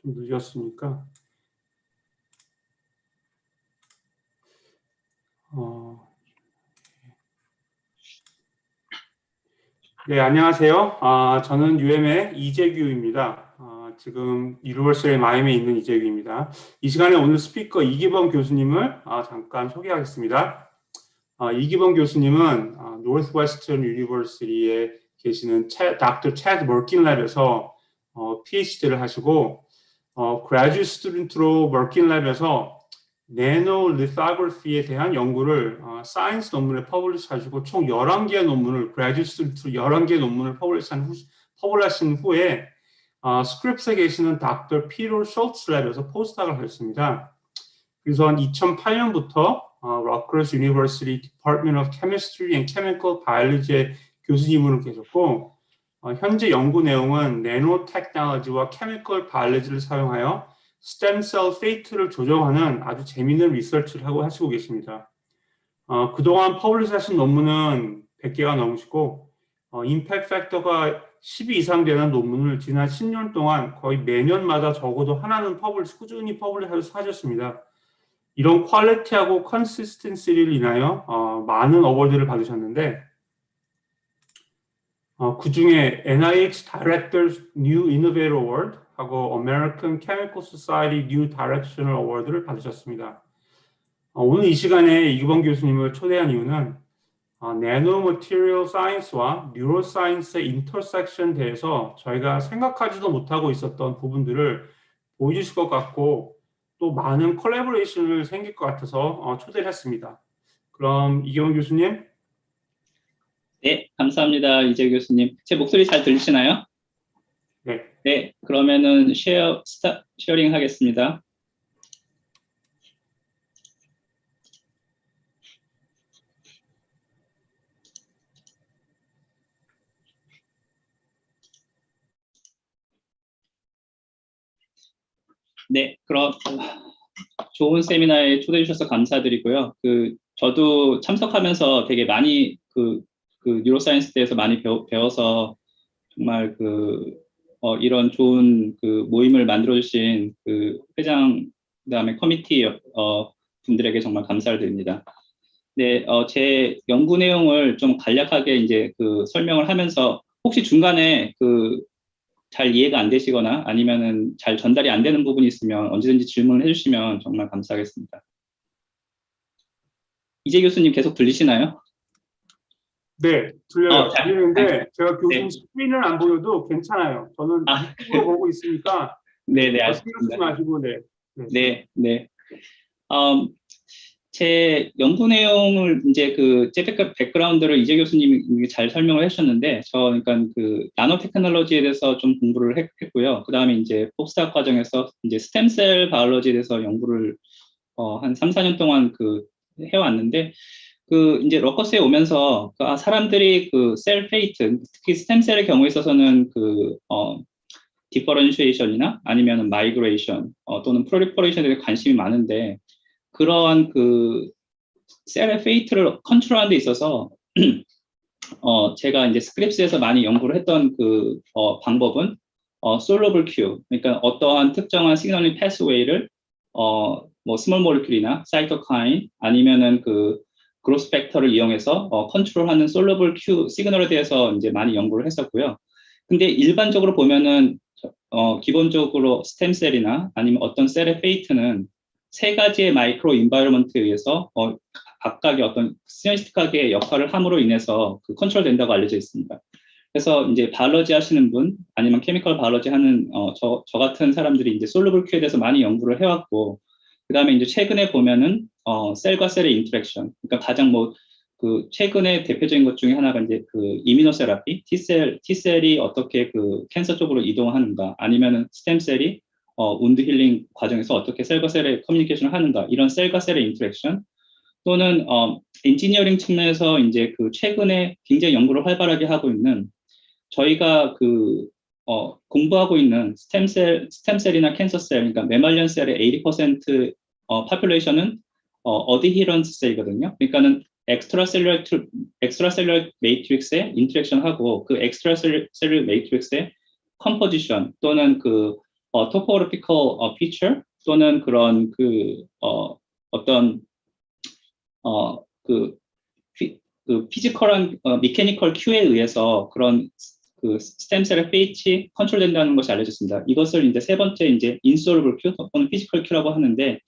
좀 늦었으니까. 네, 안녕하세요. 저는 UM의 이재규입니다. 지금 유니버시티 마이애미에 있는 이재규입니다. 이 시간에 오늘 스피커 이기범 교수님을 잠깐 소개하겠습니다. 이기범 교수님은 노스웨스턴 유니버시티에 계시는 닥터 체드 머킨랩에서 PhD를 하시고 그래주에이트 스튜던트로 머킨랩에서 네노 리소그래피에 대한 연구를 사이언스 논문에 퍼블리시하시고 총 11개의 논문을 그래주에이트 스튜던트로 11개의 논문을 퍼블리하신 후에 스크립스에 계시는 닥터 피터 숄츠 랩에서 포스닥을 하셨습니다. 그래서 한 2008년부터 러커스 유니버시티 디파트먼트 오브 케미스트리 앤 케미컬 바이올로지의 교수님으로 계셨고 현재 연구 내용은 네노 테크놀로지와 케미컬 바이올로지를 사용하여 스템셀 페이트를 조정하는 아주 재미있는 리서치를 하시고 계십니다. 그동안 퍼블리시하신 논문은 100개가 넘으시고 임팩트 팩터가 10이 이상 되는 논문을 지난 10년 동안 거의 매년마다 적어도 하나는 꾸준히 퍼블리하셨습니다. 이런 퀄리티하고 컨시스턴시를 인하여 많은 어워드를 받으셨는데 그 중에 NIH Directors New Innovator Award 하고 American Chemical Society New Directional Award를 받으셨습니다. 오늘 이 시간에 이기범 교수님을 초대한 이유는 내노 머티리얼 사이언스와 뉴로 사이언스의 인터섹션 대해서 저희가 생각하지도 못하고 있었던 부분들을 보여주실 것 같고 또 많은 콜라보레이션을 생길 것 같아서 초대를 했습니다. 그럼 이기범 교수님. 네, 감사합니다. 이재 교수님. 제 목소리 잘 들리시나요? 네. 네, 그러면은 쉐어링 하겠습니다. 네, 그럼 좋은 세미나에 초대해 주셔서 감사드리고요. 저도 참석하면서 되게 많이 뉴로사이언스 대해서 많이 배워서 정말 이런 좋은 모임을 만들어 주신 회장 그다음에 커미티 분들에게 정말 감사를 드립니다. 네, 제 연구 내용을 좀 간략하게 이제 설명을 하면서 혹시 중간에 잘 이해가 안 되시거나 아니면은 잘 전달이 안 되는 부분이 있으면 언제든지 질문을 해주시면 정말 감사하겠습니다. 이재 교수님 계속 들리시나요? 네, 들리는데 제가 교수님 네. 스크린을 안 보여도 괜찮아요. 저는 유튜브로 보고 있으니까 네네, 신경 쓰지 마시고 네. 제 연구 내용을 이제 제 백그라운드를 이재 교수님이 잘 설명을 해주셨는데 그러니까 나노 테크놀로지에 대해서 좀 공부를 했고요. 그 다음에 이제 포스닥 과정에서 이제 스템셀 바이올로지에 대해서 연구를 한 3, 4년 동안 해왔는데 이제 러커스에 오면서 사람들이 셀 페이트, 특히 스템셀의 경우에 있어서는 디퍼런시에이션이나 아니면은 마이그레이션 또는 프로리퍼레이션에 대해 관심이 많은데 그러한 셀의 페이트를 컨트롤하는 데 있어서 제가 이제 스크립스에서 많이 연구를 했던 방법은 솔러블 큐, 그러니까 어떠한 특정한 시그널링 패스웨이를 뭐 스몰 모리큘이나 사이토카인 아니면은 그로스 팩터를 이용해서 컨트롤하는 솔러블 큐 시그널에 대해서 이제 많이 연구를 했었고요. 근데 일반적으로 보면은 기본적으로 스템셀이나 아니면 어떤 셀의 페이트는 세 가지의 마이크로 인바이러먼트에 의해서 각각의 어떤 시너지틱하게 역할을 함으로 인해서 컨트롤 된다고 알려져 있습니다. 그래서 이제 바이올로지 하시는 분 아니면 케미컬 바이올로지 하는 저 같은 사람들이 이제 솔루블 큐에 대해서 많이 연구를 해왔고 그다음에 이제 최근에 보면은 셀과 셀의 인터랙션, 그러니까 가장 최근에 대표적인 것 중에 하나가 이제 이뮤노세라피, T셀이 어떻게 캔서 쪽으로 이동하는가, 아니면은 스템셀이 운드 힐링 과정에서 어떻게 셀과 셀의 커뮤니케이션을 하는가, 이런 셀과 셀의 인터랙션, 또는 엔지니어링 측면에서 이제 최근에 굉장히 연구를 활발하게 하고 있는 저희가 공부하고 있는 스템셀이나 캔서셀, 그러니까 메말리언 셀의 80% 파퓰레이션은 어드히런스 셀이거든요. 그러니까는 엑스트라셀룰러 매트릭스의 인터랙션하고 엑스트라셀룰러 매트릭스의 컴포지션 또는 topographical feature 또는 그런 어떤 그 피지컬한 미케니컬 큐에 의해서 그런 그 스템셀의 페이치 컨트롤된다는 것이 알려졌습니다. 이것을 이제 세 번째 이제 인솔블 큐 또는 피지컬 큐라고 하는데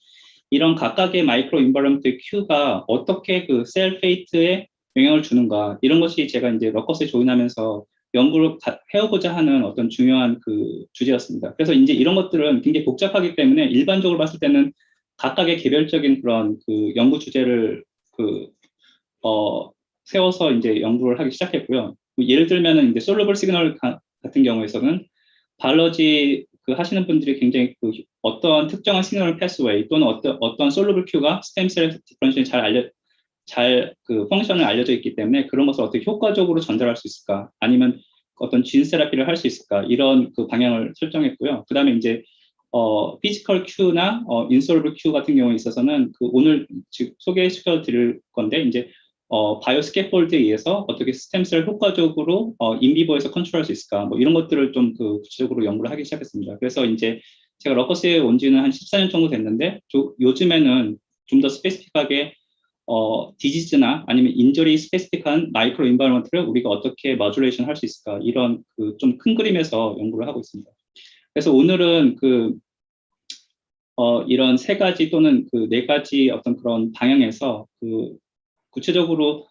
이런 각각의 마이크로 인바이러먼트 큐가 어떻게 그 셀 페이트에 영향을 주는가 이런 것이 제가 이제 러커스에 조인하면서 연구를 해오고자 하는 어떤 중요한 그 주제였습니다. 그래서 이제 이런 것들은 굉장히 복잡하기 때문에 일반적으로 봤을 때는 각각의 개별적인 그런 그 연구 주제를 세워서 이제 연구를 하기 시작했고요. 예를 들면은 이제 솔루블 시그널 같은 경우에서는 바이올로지 그 하시는 분들이 굉장히 그 어떤 특정한 시그널 패스웨이 또는 어떤 솔루블 큐가 스템셀 디퍼런셜이 잘 그 펑션을 알려져 있기 때문에 그런 것을 어떻게 효과적으로 전달할 수 있을까 아니면 어떤 진 세라피를 할 수 있을까 이런 그 방향을 설정했고요. 그 다음에 이제 피지컬 큐나 인솔블 큐 같은 경우에 있어서는 그 오늘 지금 소개시켜 드릴 건데 이제 바이오 스캐폴드에 의해서 어떻게 스템셀 효과적으로 인비버에서 컨트롤할 수 있을까 뭐 이런 것들을 좀 그 구체적으로 연구를 하기 시작했습니다. 그래서 이제 제가 러커스에 온 지는 한 14년 정도 됐는데 요즘에는 좀 더 스페시픽하게 디지즈나 아니면 인저리 스페시픽한 마이크로 인바이러먼트를 우리가 어떻게 마듈레이션 할 수 있을까 이런 그 좀 큰 그림에서 연구를 하고 있습니다. 그래서 오늘은 이런 세 가지 또는 그 네 가지 어떤 그런 방향에서 구체적으로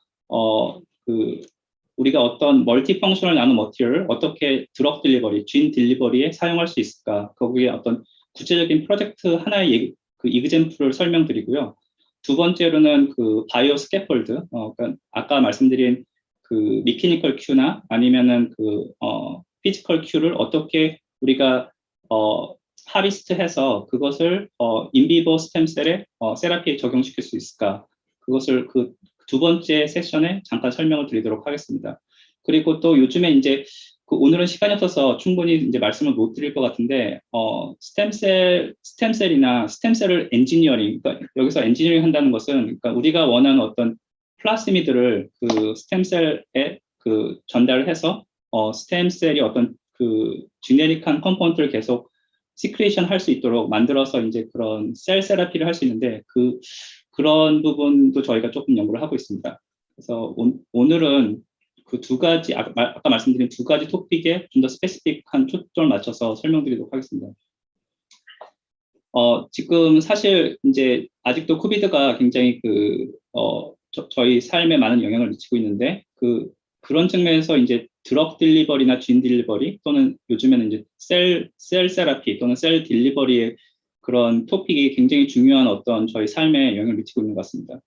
우리가 어떤 멀티 펑셔널 나노 머티리얼을 어떻게 드럭 딜리버리, 진 딜리버리에 사용할 수 있을까 거기에 어떤 구체적인 프로젝트 하나의 그 이그젠플을 설명드리고요. 두 번째로는 그 바이오 스캐폴드, 그러니까 아까 말씀드린 그 미케니컬 큐나 아니면은 피지컬 큐를 어떻게 우리가 하비스트해서 그것을 인비버 스템셀에 세라피에 적용시킬 수 있을까? 그것을 그 두 번째 세션에 잠깐 설명을 드리도록 하겠습니다. 그리고 또 요즘에 이제 오늘은 시간이 없어서 충분히 이제 말씀을 못 드릴 것 같은데 스템셀이나 스템셀을 엔지니어링, 그러니까 여기서 엔지니어링 한다는 것은 그러니까 우리가 원하는 어떤 플라스미드를 그 스템셀에 그 전달을 해서 스템셀이 어떤 그 지네릭한 컴포넌트를 계속 시크레이션 할 수 있도록 만들어서 이제 그런 셀 세라피를 할 수 있는데 그런 부분도 저희가 조금 연구를 하고 있습니다. 그래서 오늘은 그 두 가지 아까 말씀드린 두 가지 토픽에 좀 더 스페시픽한 초점을 맞춰서 설명드리도록 하겠습니다. 지금 사실 이제 아직도 코비드가 굉장히 저희 삶에 많은 영향을 미치고 있는데 그런 측면에서 이제 드럭 딜리버리나 진 딜리버리 또는 요즘에는 이제 셀 세라피 또는 셀 딜리버리의 그런 토픽이 굉장히 중요한 어떤 저희 삶에 영향을 미치고 있는 것 같습니다.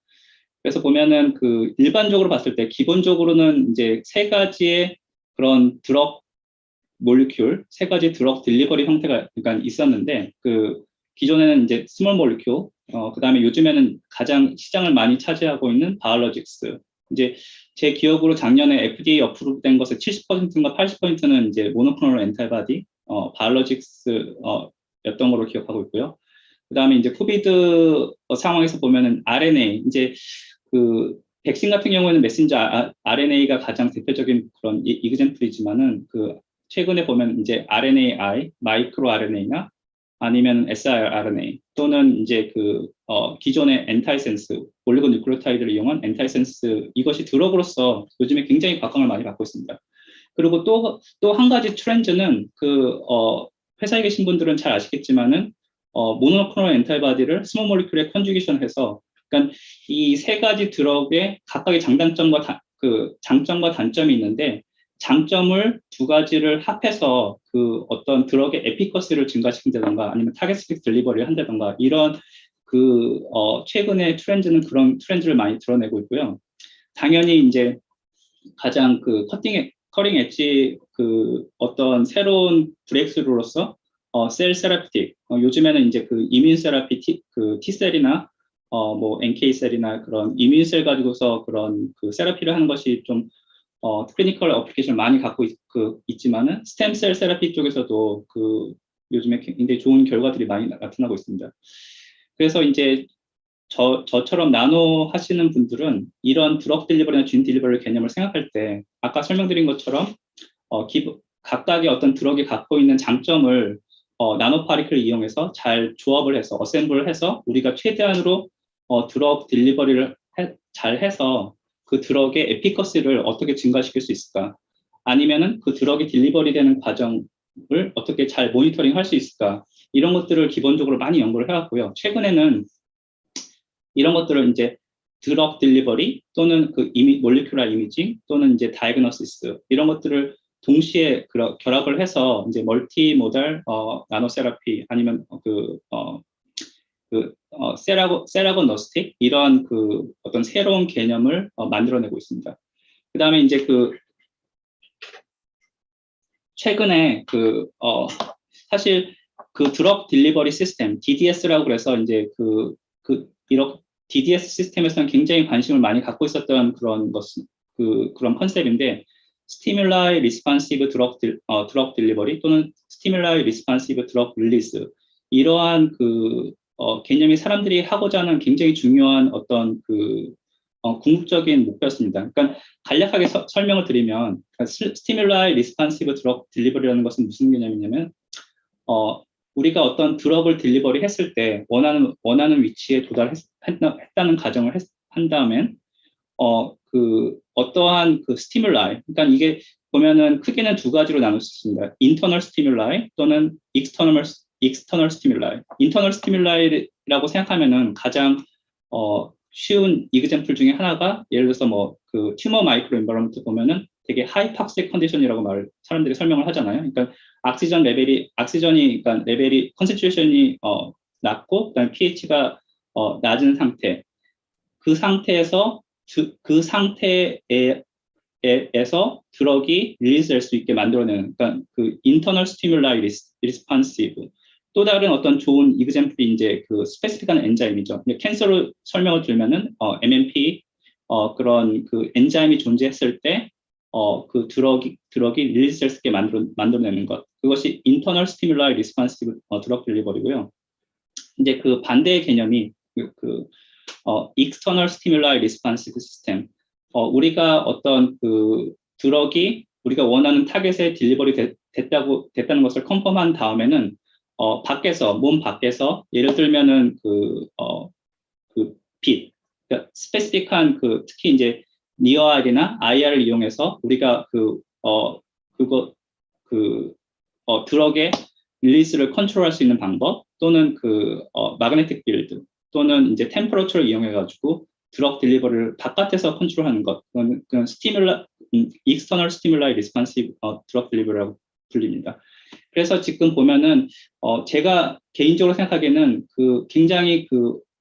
그래서 보면은 그 일반적으로 봤을 때 기본적으로는 이제 세 가지의 그런 드럭 몰리큘, 세 가지 드럭 딜리버리 형태가 그러니까 있었는데 기존에는 이제 스몰 몰리큘, 그다음에 요즘에는 가장 시장을 많이 차지하고 있는 바이올로직스. 이제 제 기억으로 작년에 FDA 어프로브된 것의 70%인가 80%는 이제 모노크로널 엔타이바디, 바이올로직스 였던 걸로 기억하고 있고요. 그다음에 이제 코비드 상황에서 보면은 RNA 이제 백신 같은 경우에는 메신저 RNA가 가장 대표적인 그런 이그젠플이지만은 최근에 보면 이제 RNAi, 마이크로 RNA나 아니면 siRNA 또는 이제 기존의 엔타이센스, 올리고뉴클레오타이드를 이용한 엔타이센스 이것이 드럭으로서 요즘에 굉장히 각광을 많이 받고 있습니다. 그리고 또 한 가지 트렌드는 회사에 계신 분들은 잘 아시겠지만은 모노크로널 엔타이바디를 스몰 몰리큘에 컨주게이션해서 그러니까 이 세 가지 드럭의 각각의 장점과 단점이 있는데 장점을 두 가지를 합해서 어떤 드럭의 에피커시를 증가시킨다던가 아니면 타겟 스펙 딜리버리를 한다던가 이런 최근의 트렌드는 그런 트렌드를 많이 드러내고 있고요. 당연히 이제 가장 커링 엣지 어떤 새로운 브레이크스루로서 셀 세라피틱 요즘에는 이제 이뮨 세라피 T셀이나 뭐 NK셀이나 그런 이뮨셀 가지고서 그런 세라피를 하는 것이 좀 클리니컬 어플리케이션을 많이 갖고 있지만은 스템셀 세라피 쪽에서도 요즘에 굉장히 좋은 결과들이 많이 나타나고 있습니다. 그래서 이제 저처럼 나노 하시는 분들은 이런 드럭 딜리버리나 진 딜리버리 개념을 생각할 때 아까 설명드린 것처럼 각각의 어떤 드럭이 갖고 있는 장점을 나노 파리클을 이용해서 잘 조합을 해서 어셈블을 해서 우리가 최대한으로 드럭 딜리버리를 잘 해서 그 드럭의 에피커시를 어떻게 증가시킬 수 있을까? 아니면은 그 드럭이 딜리버리 되는 과정을 어떻게 잘 모니터링 할 수 있을까? 이런 것들을 기본적으로 많이 연구를 해왔고요. 최근에는 이런 것들을 이제 드럭 딜리버리 또는 그 몰리큘러 이미징 또는 이제 다이그노시스 이런 것들을 동시에 결합을 해서 이제 멀티모달 나노 세라피 아니면 세라곤노스틱 이러한 그 어떤 새로운 개념을 만들어내고 있습니다. 그 다음에 이제 최근에 사실 그 드럭 딜리버리 시스템 DDS라고 그래서 이제 이런 DDS 시스템에서는 굉장히 관심을 많이 갖고 있었던 그런 그런 컨셉인데 스티뮬라이 리스판시브 드럭 딜리버리 또는 스티뮬라이 리스판시브 드럭 릴리스 이러한 개념이 사람들이 하고자 하는 굉장히 중요한 어떤 궁극적인 목표였습니다. 그러니까 간략하게 설명을 드리면 스티뮬라이 리스판시브 드럭 딜리버리라는 것은 무슨 개념이냐면 우리가 어떤 드럭을 딜리버리 했을 때 원하는 위치에 도달했다는 가정을 한 다음엔 어떠한 스티뮬라이 그러니까 이게 보면은 크게는 두 가지로 나눌 수 있습니다. 인터널 스티뮬라이 또는 익스터널 스티뮬라이. 인터널 스티뮬라이라고 생각하면은 가장 쉬운 이그젬플 중에 하나가 예를 들어서 튜머 마이크로 인바이러먼트 보면은 되게 하이 탁식 컨디션이라고 사람들이 설명을 하잖아요. 그러니까 그러니까 레벨이 컨센트레이션이 낮고 그다음에 pH가 낮은 상태. 그 상태에서 드럭이 릴리즈 될 수 있게 만들어내는 그러니까 인터널 스티뮬라이 리스판시브 또 다른 어떤 좋은 이그젬플이 이제 스페시픽한 엔자임이죠. 캔서로 설명을 들면은 MMP 그런 엔자임이 존재했을 때 드럭이 릴리즈 될 수 있게 만들어내는 것. 그것이 인터널 스티뮬라이 리스판시브 드럭 딜리버리고요. 이제 반대의 개념이 external stimuli responsive system. 우리가 어떤 드럭이 우리가 원하는 타겟에 딜리버리 됐다는 것을 컨펌한 다음에는 몸 밖에서 예를 들면은 빛, 그러니까 스페시픽한 특히 이제 NIR이나 IR을 이용해서 우리가 드럭의 릴리스를 컨트롤할 수 있는 방법 또는 마그네틱 필드 또는 이제 템퍼러처를 이용해 가지고 드럭 딜리버리를 바깥에서 컨트롤하는 것 그건 익스터널 스티뮬라이 리스판시브 드럭 딜리버리라고 불립니다. 그래서 지금 보면은 제가 개인적으로 생각하기에는 굉장히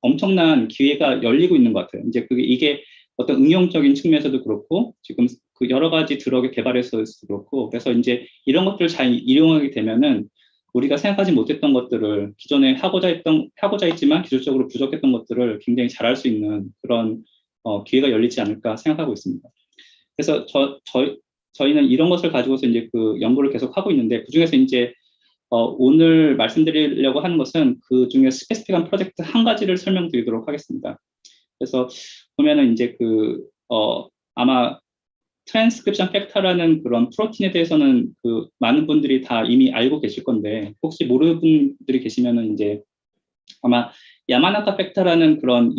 엄청난 기회가 열리고 있는 것 같아요. 이제 이게 어떤 응용적인 측면에서도 그렇고 지금 여러 가지 드럭의 개발에서도 그렇고 그래서 이제 이런 것들을 잘 이용하게 되면은 우리가 생각하지 못했던 것들을 기존에 하고자 했지만 기술적으로 부족했던 것들을 굉장히 잘할 수 있는 그런 기회가 열리지 않을까 생각하고 있습니다. 그래서 저희는 이런 것을 가지고서 이제 연구를 계속 하고 있는데 그 중에서 이제 오늘 말씀드리려고 하는 것은 그 중에 스페시픽한 프로젝트 한 가지를 설명드리도록 하겠습니다. 그래서 보면은 이제 아마 트랜스크립션 팩터라는 그런 프로틴에 대해서는 많은 분들이 다 이미 알고 계실 건데 혹시 모르는 분들이 계시면은 이제 아마 야마나카 팩터라는 그런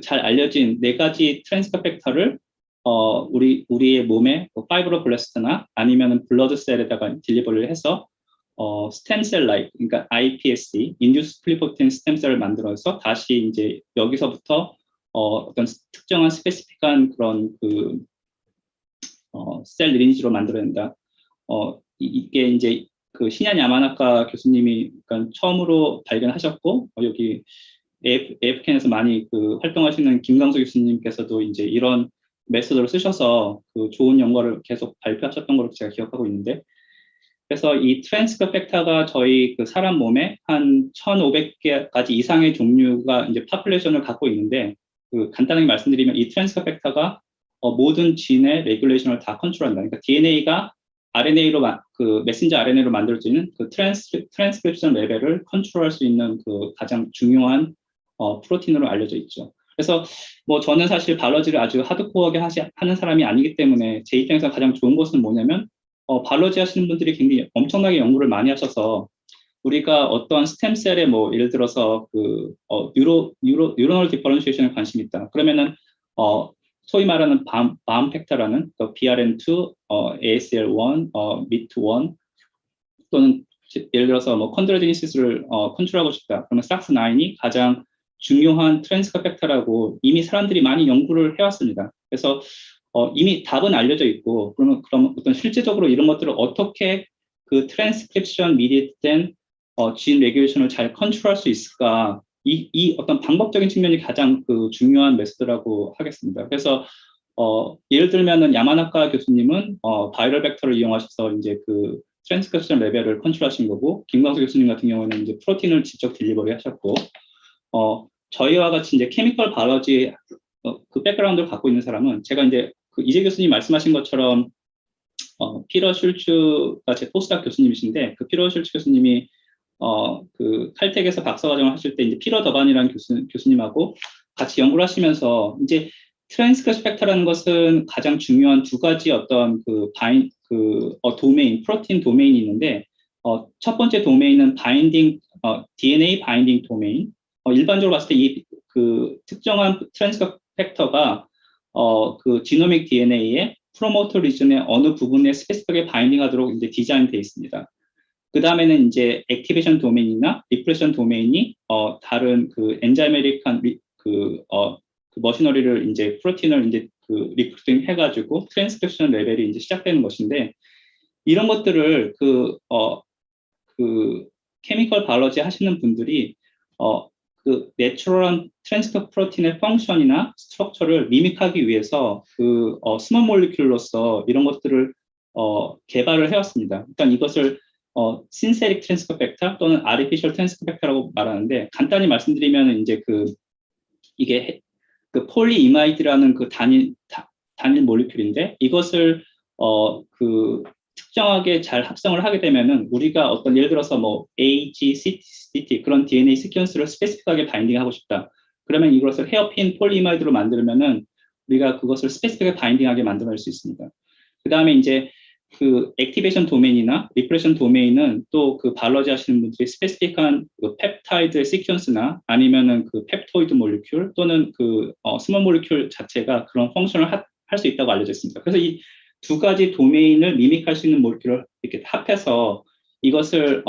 잘 알려진 4가지 트랜스크립션 팩터를 우리의 몸에 파이브로블래스트나 아니면은 블러드셀에다가 딜리버리를 해서 스템셀 그러니까 iPSC, 인듀스 플리포틴 스템셀을 만들어서 다시 이제 여기서부터 어떤 특정한 스페시픽한 그런 셀 리니지로 만들어낸다. 이게 이제 신현 야마나카 교수님이 그러니까 처음으로 발견하셨고 여기 AF캔에서 많이 활동하시는 김강수 교수님께서도 이제 이런 메소드를 쓰셔서 좋은 연구를 계속 발표하셨던 걸로 제가 기억하고 있는데 그래서 이 트랜스크립 팩터가 저희 사람 몸에 한 1,500개까지 이상의 종류가 이제 파퓰레이션을 갖고 있는데 간단하게 말씀드리면 이 트랜스크립 팩터가 모든 진의 레귤레이션을 다 컨트롤한다. 그러니까 DNA가 RNA로 메신저 RNA로 만들어지는 트랜스크립션 레벨을 컨트롤할 수 있는 가장 중요한 프로틴으로 알려져 있죠. 그래서 저는 사실 바이오로지를 아주 하드코어하게 하는 사람이 아니기 때문에 제 입장에서 가장 좋은 것은 뭐냐면 바이오로지 하시는 분들이 굉장히 엄청나게 연구를 많이 하셔서 우리가 어떤 스템셀에 뭐 예를 들어서 뉴로널 디퍼런시에이션에 관심이 있다. 그러면은 소위 말하는 밤 팩터라는 BRN2, ASL1, MIT1 또는 예를 들어서 뭐 컨드로제니시스를 컨트롤하고 싶다. 그러면 SOX9이 가장 중요한 트랜스커 팩터라고 이미 사람들이 많이 연구를 해왔습니다. 그래서 이미 답은 알려져 있고 그럼 어떤 실제적으로 이런 것들을 어떻게 그 트랜스크립션 미디어된 진 레귤레이션을 잘 컨트롤할 수 있을까? 이 어떤 방법적인 측면이 가장 그 중요한 메소드라고 하겠습니다. 그래서 예를 들면은 야마나카 교수님은 바이럴 벡터를 이용하셔서 이제 그 트랜스크립션 레벨을 컨트롤하신 거고, 김광수 교수님 같은 경우는 이제 프로틴을 직접 딜리버리 하셨고, 저희와 같이 이제 케미컬 바이올로지 그 백그라운드를 갖고 있는 사람은 제가 이제 그 이재 교수님 말씀하신 것처럼 피러 슐츠가 제 포스닥 교수님이신데 그 피러 슐츠 교수님이 그 칼텍에서 박사과정을 하실 때 이제 피러 더반이라는 교수님하고 같이 연구를 하시면서 이제 트랜스크립션 팩터라는 것은 가장 중요한 두 가지 어떤 도메인, 프로틴 도메인이 있는데 첫 번째 도메인은 DNA 바인딩 도메인. 일반적으로 봤을 때 이 그 특정한 트랜스크립션 팩터가 그 지노믹 DNA의 프로모터 리전의 어느 부분에 스페시픽하게 바인딩하도록 이제 디자인되어 있습니다. 그 다음에는 이제 액티베이션 도메인이나 리프레션 도메인이 다른 그 엔자이메릭한 그 머시너리를 이제 프로틴을 이제 그 리크루팅 해가지고 트랜스크립션 레벨이 이제 시작되는 것인데 이런 것들을 그 케미컬 바이올로지 하시는 분들이 그 내추럴한 트랜스크립 프로틴의 펑션이나 스트럭처를 미믹하기 위해서 그 스몰 몰리큘로서 이런 것들을 개발을 해왔습니다. 일단 이것을 신세릭 트랜스크립 팩터 또는 아티피셜 트랜스크립 팩터라고 말하는데 간단히 말씀드리면 이제 이게 그 폴리이마이드라는 그 단일 몰리큘인데 이것을 그 특정하게 잘 합성을 하게 되면은 우리가 어떤 예를 들어서 뭐 A, G, CT 그런 DNA 시퀀스를 스페시픽하게 바인딩하고 싶다. 그러면 이것을 헤어핀 폴리이마이드로 만들면은 우리가 그것을 스페시픽하게 바인딩하게 만들어낼 수 있습니다. 그 다음에 이제 그 액티베이션 도메인이나 리프레션 도메인은 또 그 바이올로지 하시는 분들이 스페시픽한 그 펩타이드 시퀀스나 아니면은 그 펩토이드 몰리큘 또는 그 스몰 몰리큘 자체가 그런 펑션을 할 수 있다고 알려져 있습니다. 그래서 이 두 가지 도메인을 미믹할 수 있는 몰리큘을 이렇게 합해서 이것을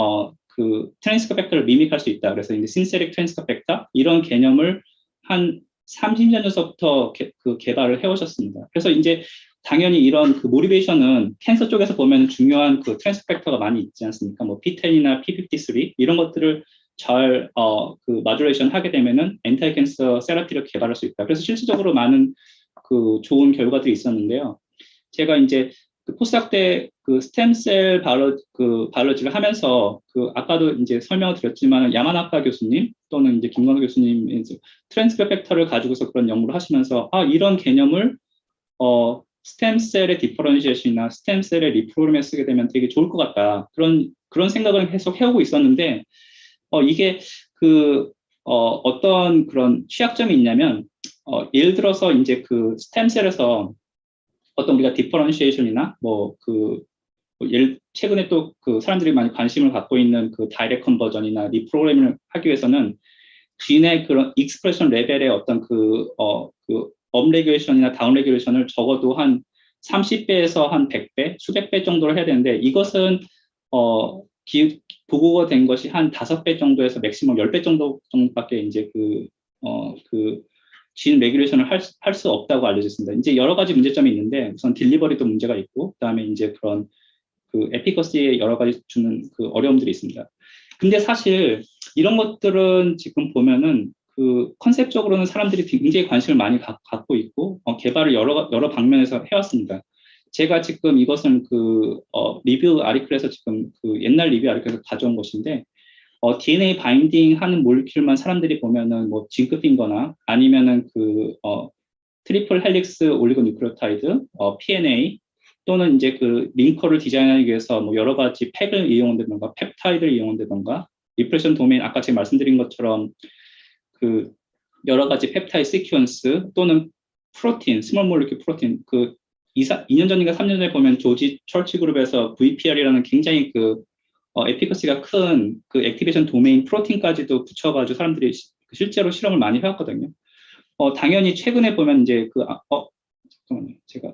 그 트랜스커 팩터를 미믹할 수 있다. 그래서 이제 신세릭 트랜스커 팩터 이런 개념을 한 30년 전서부터 그 개발을 해오셨습니다. 그래서 이제 당연히 이런 그 모티베이션은 캔서 쪽에서 보면 중요한 그 트랜스 팩터가 많이 있지 않습니까? 뭐 P10이나 P53 이런 것들을 잘 그 마듀레이션 하게 되면은 엔타이 캔서 세라피를 개발할 수 있다. 그래서 실질적으로 많은 그 좋은 결과들이 있었는데요. 제가 이제 그 포스닥 때 그 스템셀 바이올로지를 하면서 그 아까도 이제 설명을 드렸지만 야마나카 교수님 또는 이제 김광수 교수님 트랜스크립 팩터를 가지고서 그런 연구를 하시면서 이런 개념을 스템셀의 디퍼런시에이션이나 스템셀의 리프로그램에 쓰게 되면 되게 좋을 것 같다. 그런 생각을 계속 해오고 있었는데, 이게 어떤 그런 취약점이 있냐면, 예를 들어서 이제 그 스템셀에서 어떤 우리가 디퍼런시에이션이나 최근에 또 그 사람들이 많이 관심을 갖고 있는 그 다이렉트 컨버전이나 리프로그래밍을 하기 위해서는 진의 그런 익스프레션 레벨의 어떤 업레귤레이션이나 다운레귤레이션을 적어도 한 30배에서 한 100배, 수백 배 정도를 해야 되는데 이것은 보고가 된 것이 한 5배 정도에서 맥시멈 10배 정도밖에 이제 진 레귤레이션을 할 수 없다고 알려져 있습니다. 이제 여러 가지 문제점이 있는데 우선 딜리버리도 문제가 있고 그다음에 이제 그런 그 에피커시에 여러 가지 주는 그 어려움들이 있습니다. 근데 사실 이런 것들은 지금 보면은 그 컨셉적으로는 사람들이 굉장히 관심을 많이 갖고 있고 개발을 여러 방면에서 해왔습니다. 제가 지금 이것은 리뷰 아티클에서 지금 그 옛날 리뷰 아티클에서 가져온 것인데 DNA 바인딩 하는 몰리큘만 사람들이 보면은 뭐 징크핀거나 아니면은 트리플 헬릭스 올리고뉴클레오타이드, PNA 또는 이제 그 링커를 디자인하기 위해서 뭐 여러 가지 팩을 이용한다던가 펩타이드를 이용한다던가 리프레션 도메인 아까 제가 말씀드린 것처럼 그 여러 가지 펩타이드 시퀀스 또는 프로틴, 스몰 몰리큘 프로틴 2년 전인가 3년 전에 보면 조지 철치 그룹에서 VPR이라는 굉장히 에피커시가 큰 그 액티베이션 도메인 프로틴까지도 붙여가지고 사람들이 실제로 실험을 많이 해왔거든요. 당연히 최근에 보면 이제 잠깐만요. 제가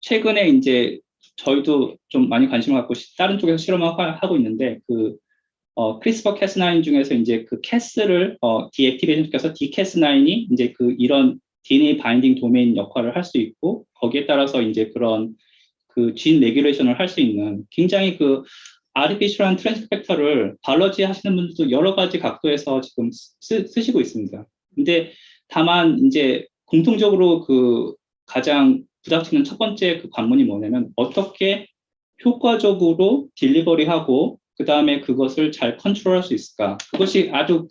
최근에 이제 저희도 좀 많이 관심을 갖고 다른 쪽에서 실험을 하고 있는데 크리스퍼 캐스9 중에서 이제 그 캐스를 디액티베이션 시켜서 디캐스9이 이제 그 이런 DNA 바인딩 도메인 역할을 할 수 있고 거기에 따라서 이제 그런 그 진 레귤레이션을 할 수 있는 굉장히 그 아티피셜한 트랜스펙터를 발러지 하시는 분들도 여러 가지 각도에서 지금 쓰시고 있습니다. 근데 다만 이제 공통적으로 그 가장 부닥치는 첫 번째 그 관문이 뭐냐면 어떻게 효과적으로 딜리버리하고 그 다음에 그것을 잘 컨트롤할 수 있을까? 그것이 아주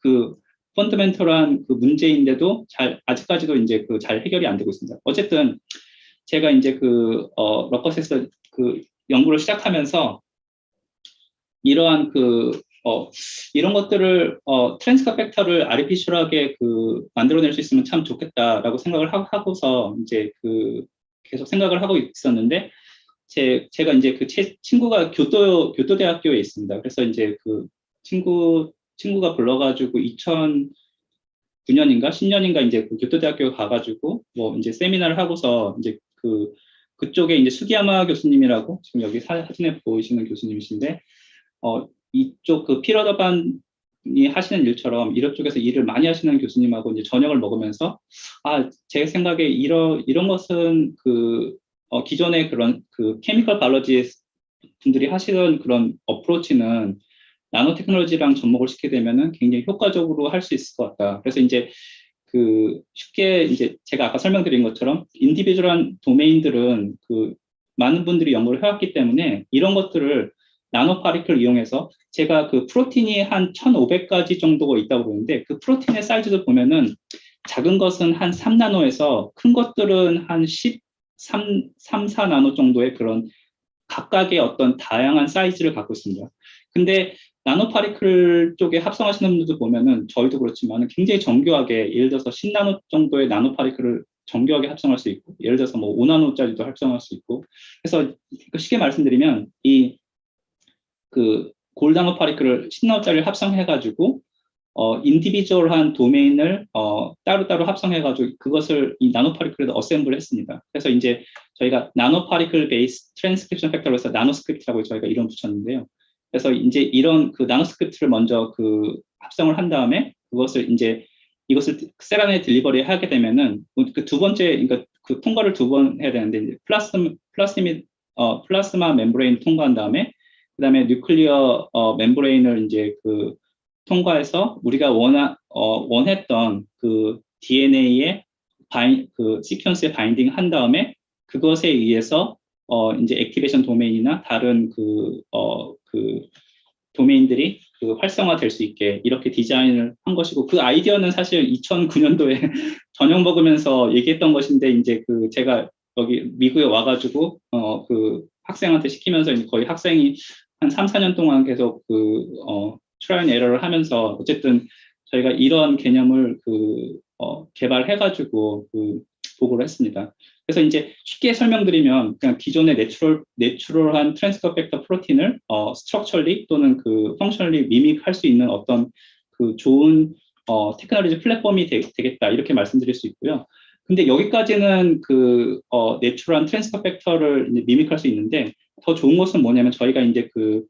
그 펀더멘털한 그 문제인데도 아직까지도 이제 그 잘 해결이 안 되고 있습니다. 어쨌든 제가 이제 러커스에서 그 연구를 시작하면서 이러한 이런 것들을 트랜스커 팩터를 아티피셜하게 만들어낼 수 있으면 참 좋겠다라고 생각을 하고서 이제 계속 생각을 하고 있었는데 제가 이제 그 친구가 교토대학교에 있습니다. 그래서 이제 그 친구가 불러가지고 2009년인가 10년인가 이제 그 교토대학교 가가지고 뭐 이제 세미나를 하고서 이제 그쪽에 이제 수기야마 교수님이라고 지금 여기 사진에 보이시는 교수님이신데 이쪽 그 피러더반이 하시는 일처럼 이쪽에서 일을 많이 하시는 교수님하고 이제 저녁을 먹으면서 제 생각에 이런 것은 기존의 그런 케미컬 바이올로지 분들이 하시던 그런 어프로치는 나노 테크놀로지랑 접목을 시키게 되면은 굉장히 효과적으로 할 수 있을 것 같다. 그래서 이제 쉽게 이제 제가 아까 설명드린 것처럼 인디비주얼한 도메인들은 많은 분들이 연구를 해왔기 때문에 이런 것들을 나노 파리클을 이용해서 제가 프로틴이 한 1500가지 정도가 있다고 보는데 그 프로틴의 사이즈도 보면은 작은 것은 한 3나노에서 큰 것들은 한 13, 4나노 정도의 그런 각각의 어떤 다양한 사이즈를 갖고 있습니다. 근데 나노 파리클 쪽에 합성하시는 분들도 보면은 저희도 그렇지만 굉장히 정교하게 예를 들어서 10나노 정도의 나노 파리클을 정교하게 합성할 수 있고 예를 들어서 뭐 5나노짜리도 합성할 수 있고 그래서 쉽게 말씀드리면 골나노 파리클을 10나노짜리를 합성해가지고 인디비주얼한 도메인을 따로따로 합성해가지고 그것을 이 나노 파리클에도 어셈블을 했습니다. 그래서 이제 저희가 나노 파리클 베이스 트랜스크립션 팩터로 해서 나노스크립트라고 저희가 이름 붙였는데요. 그래서 이제 이런 나노스크립트를 먼저 합성을 한 다음에 이것을 셀 안에 딜리버리 하게 되면은 두 번째 그러니까 통과를 2번 해야 되는데 플라스마 멤브레인 통과한 다음에 그다음에 뉴클리어 멤브레인을 이제 통과해서 우리가 원했던 DNA의 시퀀스에 바인딩 한 다음에 그것에 의해서 이제 액티베이션 도메인이나 다른 도메인들이 활성화될 수 있게 이렇게 디자인을 한 것이고 그 아이디어는 사실 2009년도에 저녁 먹으면서 얘기했던 것인데 이제 제가 여기 미국에 와가지고 학생한테 시키면서 이제 거의 학생이 한 3, 4년 동안 계속 트라이 앤 에러를 하면서 어쨌든 저희가 이런 개념을 개발해가지고 보고를 했습니다. 그래서 이제 쉽게 설명드리면 그냥 기존의 내추럴한 트랜스커 팩터 프로틴을 스트럭처리 또는 펑셔널리 미믹할 수 있는 어떤 좋은 테크놀로지 플랫폼이 되겠다 이렇게 말씀드릴 수 있고요. 근데 여기까지는 내추럴한 트랜스커 팩터를 미믹할 수 있는데 더 좋은 것은 뭐냐면 저희가 이제 그러니까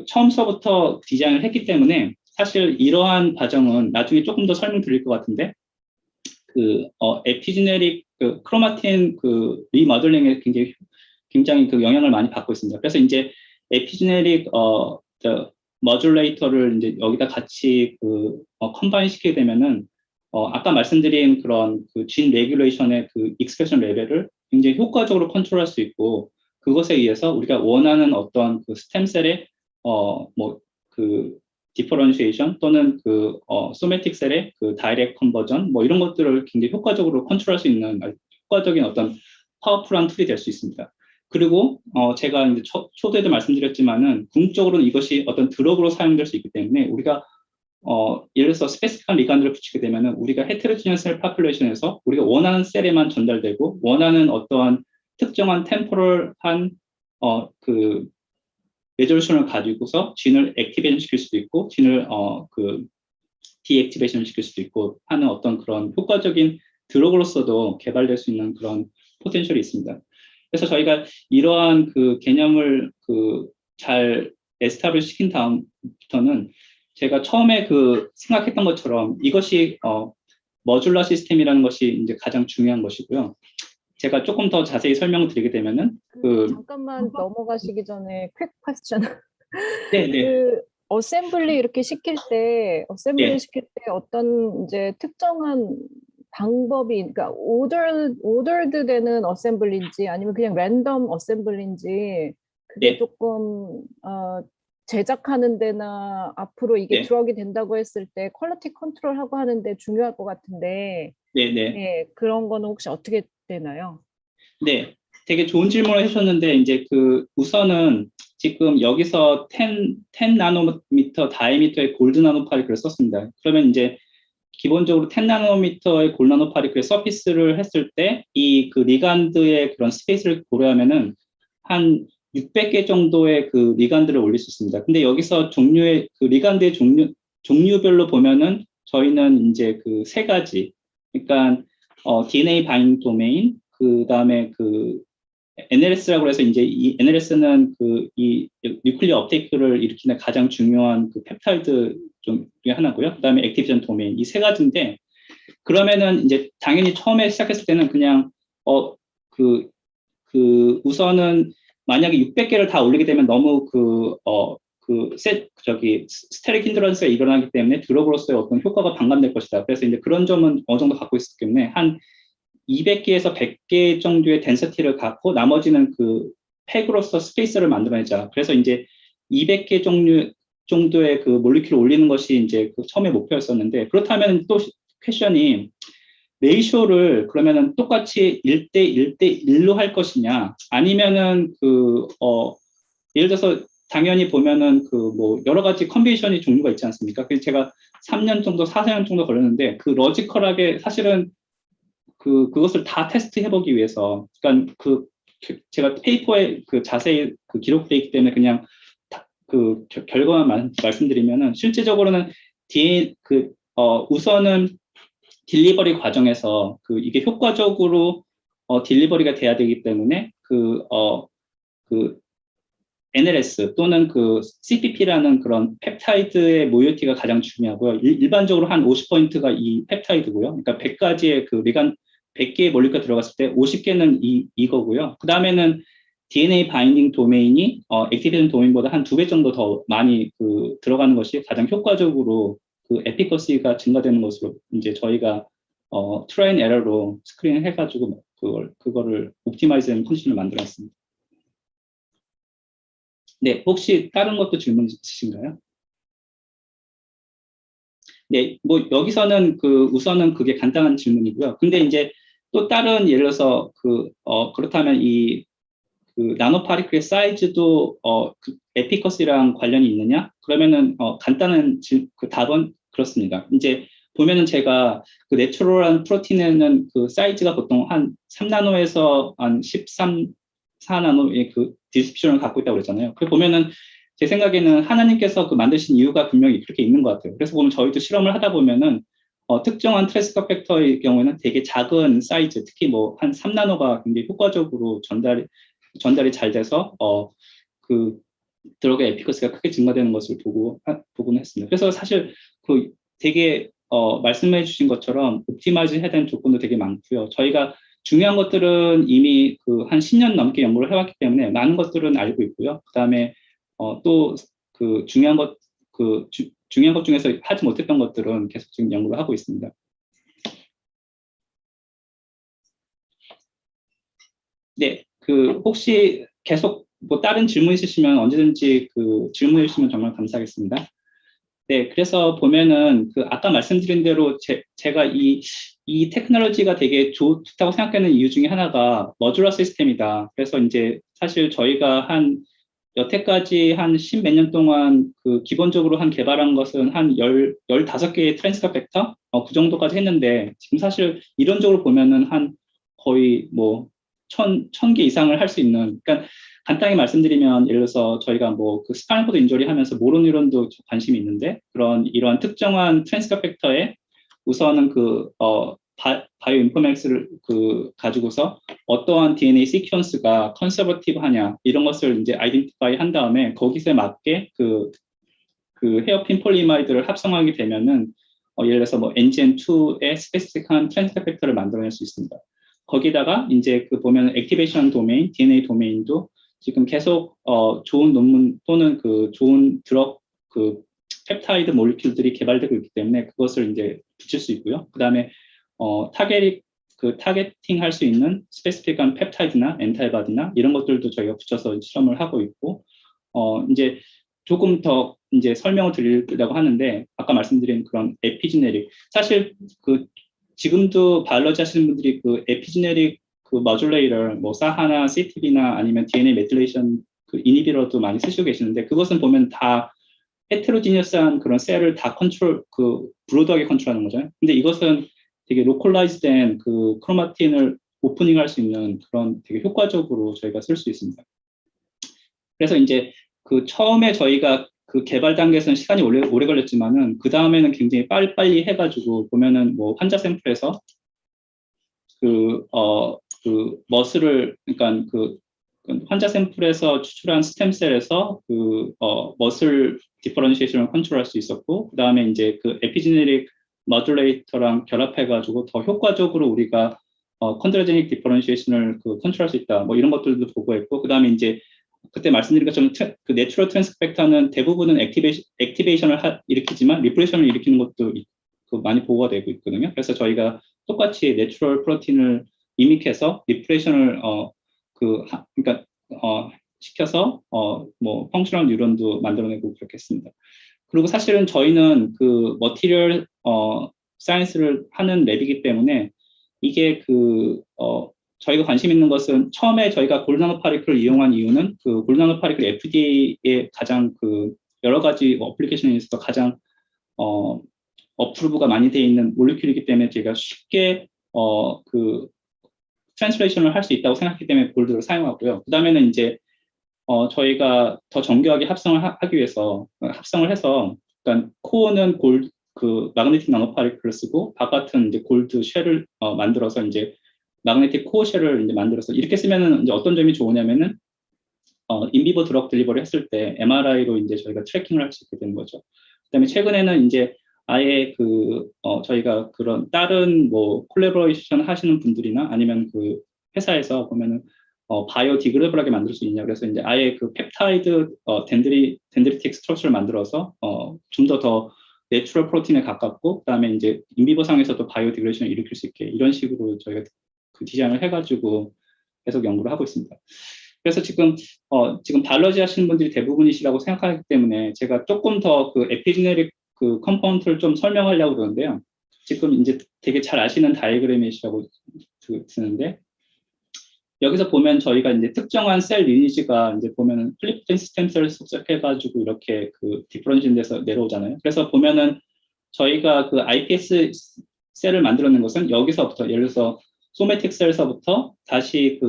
처음서부터 디자인을 했기 때문에 사실 이러한 과정은 나중에 조금 더 설명드릴 것 같은데 에피지네릭 크로마틴 리모델링에 굉장히 영향을 많이 받고 있습니다. 그래서 이제 에피지네릭 모듈레이터를 이제 여기다 같이 컴바인 시키게 되면은 아까 말씀드린 그런 진 레귤레이션의 익스프레션 레벨을 굉장히 효과적으로 컨트롤할 수 있고 그것에 의해서 우리가 원하는 어떤 스템셀의 디퍼런시에이션 또는 소매틱 셀의 다이렉트 컨버전 뭐 이런 것들을 굉장히 효과적으로 컨트롤할 수 있는 효과적인 어떤 파워풀한 툴이 될 수 있습니다. 그리고 제가 이제 초대에도 말씀드렸지만은 궁극적으로는 이것이 어떤 드럭으로 사용될 수 있기 때문에 우리가 예를 들어서 스페시픽한 리간드를 붙이게 되면은 우리가 헤테로지니어스 셀 파퓰레이션에서 우리가 원하는 셀에만 전달되고 원하는 어떠한 특정한 템포럴한 그 레졸루션을 가지고서 진을 액티베이션 시킬 수도 있고 진을 그 디액티베이션 시킬 수도 있고 하는 어떤 그런 효과적인 드러그로서도 개발될 수 있는 그런 포텐셜이 있습니다. 그래서 저희가 이러한 그 개념을 그 잘 에스타블리시 시킨 다음부터는 제가 처음에 그 생각했던 것처럼 이것이 머줄러 시스템이라는 것이 이제 가장 중요한 것이고요. 제가 조금 더 자세히 설명을 드리게 되면은 잠깐만 넘어가시기 전에 퀵 퀘스천. 네네. 그 어셈블리 이렇게 시킬 때 네. 어떤 이제 특정한 방법이, 그러니까 오더드 되는 어셈블리인지 아니면 그냥 랜덤 어셈블리인지 그게 네. 조금 제작하는 데나 앞으로 이게 네. 드럭이 된다고 했을 때 퀄리티 컨트롤하고 하는데 중요할 것 같은데, 네네. 네, 그런 거는 혹시 어떻게 되나요? 네, 되게 좋은 질문을 해주셨는데, 이제 그 우선은 지금 여기서 10 나노미터 다이미터의 골드 나노 파리클을 썼습니다. 그러면 이제 기본적으로 10 나노미터의 골드 나노 파리클의 서피스를 했을 때 이 그 리간드의 그런 스페이스를 고려하면은 한 600개 정도의 그 리간드를 올릴 수 있습니다. 근데 여기서 종류의 그 리간드의 종류별로 보면은 저희는 이제 그 세 가지, 그러니까 DNA 바인딩 도메인, 그 다음에 그 NLS라고 해서 이제 이 NLS는 그 이 뉴클리어 업테이크를 일으키는 가장 중요한 그 펩타이드 중 중에 하나고요. 그다음에 액티비전 도메인 이 세 가지인데 그러면은 이제 당연히 처음에 시작했을 때는 그냥 우선은 만약에 600개를 다 올리게 되면 너무 스테릭 힌드런스가 일어나기 때문에 드러그로서의 어떤 효과가 반감될 것이다. 그래서 이제 그런 점은 어느 정도 갖고 있었기 때문에 한 200개에서 100개 정도의 덴서티를 갖고 나머지는 그 팩으로서 스페이스를 만들어내자. 그래서 이제 200개 정도의 그 몰리큘을 올리는 것이 이제 그 처음에 목표였었는데 그렇다면 또 퀘션이 레이쇼를 그러면은 똑같이 1대 1대 1로 할 것이냐 아니면은 예를 들어서 당연히 보면은 그 뭐 여러 가지 컨비네이션이 종류가 있지 않습니까? 그래서 제가 3년 정도 4년 정도 걸렸는데 그 러지컬하게 사실은 그것을 다 테스트 해보기 위해서, 그러니까 제가 페이퍼에 그 자세히 그 기록되어 있기 때문에 그냥 결과만 말씀드리면은 실제적으로는 우선은 딜리버리 과정에서 이게 효과적으로 딜리버리가 돼야 되기 때문에 NLS 또는 CPP라는 그런 펩타이드의 모이티가 가장 중요하고요. 일반적으로 한 50포인트가 이 펩타이드고요. 그러니까 100가지의 100개의 몰리큐가 들어갔을 때 50개는 이거고요. 그 다음에는 DNA 바인딩 도메인이 액티베이션 도메인보다 한 2배 정도 더 많이 들어가는 것이 가장 효과적으로 에피커시가 증가되는 것으로 이제 저희가 트라이 앤 에러로 스크린 해가지고 그거를 옵티마이즈하는 컨디션을 만들었습니다. 네, 혹시 다른 것도 질문 있으신가요? 네, 뭐 여기서는 우선은 그게 간단한 질문이고요. 근데 이제 또 다른 예를 들어서 그렇다면 나노 파리클의 사이즈도 에피커시랑 관련이 있느냐? 그러면은 간단한 답은 그렇습니다. 이제 보면은 제가 내추럴한 프로틴에는 사이즈가 보통 한 3나노에서 한 4나노의 디스트리뷰션을 갖고 있다고 그랬잖아요. 그 보면은 제 생각에는 하나님께서 만드신 이유가 분명히 그렇게 있는 것 같아요. 그래서 보면 저희도 실험을 하다 보면은 특정한 트랜스커 팩터의 경우에는 되게 작은 사이즈, 특히 뭐 한 3나노가 굉장히 효과적으로 전달이 잘 돼서 드럭의 에피커시가 크게 증가되는 것을 보고는 했습니다. 그래서 사실 되게 말씀해 주신 것처럼 옵티마이즈 해야 되는 조건도 되게 많고요. 저희가 중요한 것들은 이미 한 10년 넘게 연구를 해왔기 때문에 많은 것들은 알고 있고요. 그다음에 또 중요한 것 중에서 하지 못했던 것들은 계속 지금 연구를 하고 있습니다. 네, 혹시 계속 뭐 다른 질문 있으시면 언제든지 질문해 주시면 정말 감사하겠습니다. 네, 그래서 보면은 아까 말씀드린 대로 제가 이 테크놀로지가 되게 좋다고 생각하는 이유 중에 하나가 머듈러 시스템이다. 그래서 이제 사실 저희가 한 여태까지 한 10몇 년 동안 그 기본적으로 개발한 것은 한 15개의 트랜스fer 팩터? 그 정도까지 했는데, 지금 사실 이론적으로 보면은 한 거의 뭐, 1000개 이상을 할 수 있는, 그러니까 간단히 말씀드리면, 예를 들어서 저희가 뭐, 그 스파인al 코드 인저리 하면서 모노뉴런도 관심이 있는데, 이러한 특정한 트랜스fer 팩터에 우선은 바이오 인포맥스를 가지고서 어떠한 DNA 시퀀스가 컨서버티브하냐 이런 것을 이제 아이덴티파이 한 다음에 거기서 맞게 그 헤어핀 폴리마이드를 합성하게 되면은 예를 들어서 뭐 NGN2의 스페시픽한 트랜스fer 팩터를 만들어낼 수 있습니다. 거기다가 이제 보면 액티베이션 도메인, DNA 도메인도 지금 계속 좋은 논문 또는 좋은 드럭 펩타이드 몰리큘들이 개발되고 있기 때문에 그것을 이제 붙일 수 있고요. 그다음에 타겟팅 할 수 있는 스페시픽한 펩타이드나 엔타이바디나 이런 것들도 저희가 붙여서 실험을 하고 있고, 이제 조금 더 이제 설명을 드리려고 하는데, 아까 말씀드린 그런 에피지네릭, 사실 지금도 바이올로지 하시는 분들이 에피지네릭 머듈레이터, 뭐 사하나 CTB나 아니면 DNA 메틸레이션 이니비러도 많이 쓰시고 계시는데, 그것은 보면 다 헤테로지니어스한 그런 셀을 다 브로드하게 컨트롤하는 거잖아요. 근데 이것은 되게 로컬라이즈된 크로마틴을 오프닝할 수 있는 그런 되게 효과적으로 저희가 쓸 수 있습니다. 그래서 이제 처음에 저희가 개발 단계에서는 시간이 오래 걸렸지만은 그 다음에는 굉장히 빨리빨리 해가지고 보면은 뭐 환자 샘플에서 머슬을, 그러니까 환자 샘플에서 추출한 스템셀에서 머슬 디퍼런시에이션을 컨트롤할 수 있었고, 그 다음에 이제 에피지네릭 머듈레이터랑 결합해가지고 더 효과적으로 우리가 컨드로제닉 디퍼런시에이션을 컨트롤할 수 있다. 뭐 이런 것들도 보고했고, 그 다음에 이제 그때 말씀드린 것처럼 내추럴 트랜스펙터는 대부분은 액티베이션을 일으키지만 리프레션을 일으키는 것도 많이 보고가 되고 있거든요. 그래서 저희가 똑같이 내추럴 프로틴을 이믹해서 리프레션을 그러니까 시켜서 뭐 펑셔널 뉴런도 만들어내고 그렇게 했습니다. 그리고 사실은 저희는 머티리얼 사이언스를 하는 랩이기 때문에 이게 저희가 관심 있는 것은, 처음에 저희가 골드 파리클을 이용한 이유는 골드 파리클 FDA의 가장 여러 가지 어플리케이션에 있어서 가장 어프루브가 많이 돼 있는 몰리큘이기 때문에 저희가 쉽게 트랜스레이션을 할 수 있다고 생각하기 때문에 골드를 사용하고요. 그 다음에는 이제 저희가 더 정교하게 합성을 하기 위해서 합성을 해서, 그러니까 코어는 마그네틱 나노파리클을 쓰고 바깥은 이제 골드 쉘을 만들어서 이제 마그네틱 코어 쉘을 이제 만들어서 이렇게 쓰면은 이제 어떤 점이 좋으냐면은 인비버 드럭 딜리버리 했을 때 MRI로 이제 저희가 트래킹을 할 수 있게 되는 거죠. 그다음에 최근에는 이제 아예 저희가 그런 다른 뭐 콜래보레이션 하시는 분들이나 아니면 회사에서 보면은 바이오 디그레이블하게 만들 수 있냐, 그래서 이제 아예 펩타이드 덴드리틱 스트럭처를 만들어서 좀 더 내추럴 프로틴에 가깝고, 그다음에 이제 인비버 상에서도 바이오 디그레이션을 일으킬 수 있게 이런 식으로 저희가 디자인을 해가지고 계속 연구를 하고 있습니다. 그래서 지금 바이올로지 하시는 분들이 대부분이시라고 생각하기 때문에 제가 조금 더 에피지네릭 컴포넌트를 좀 설명하려고 그러는데요. 지금 이제 되게 잘 아시는 다이어그램이시라고 드는데, 여기서 보면 저희가 이제 특정한 셀 리니지가 이제 보면은 플리프틴 스템셀을 섭작해가지고 이렇게 디퍼런시인 데서 내려오잖아요. 그래서 보면은 저희가 iPS 셀을 만들어낸 것은 여기서부터, 예를 들어서 소매틱 셀서부터 다시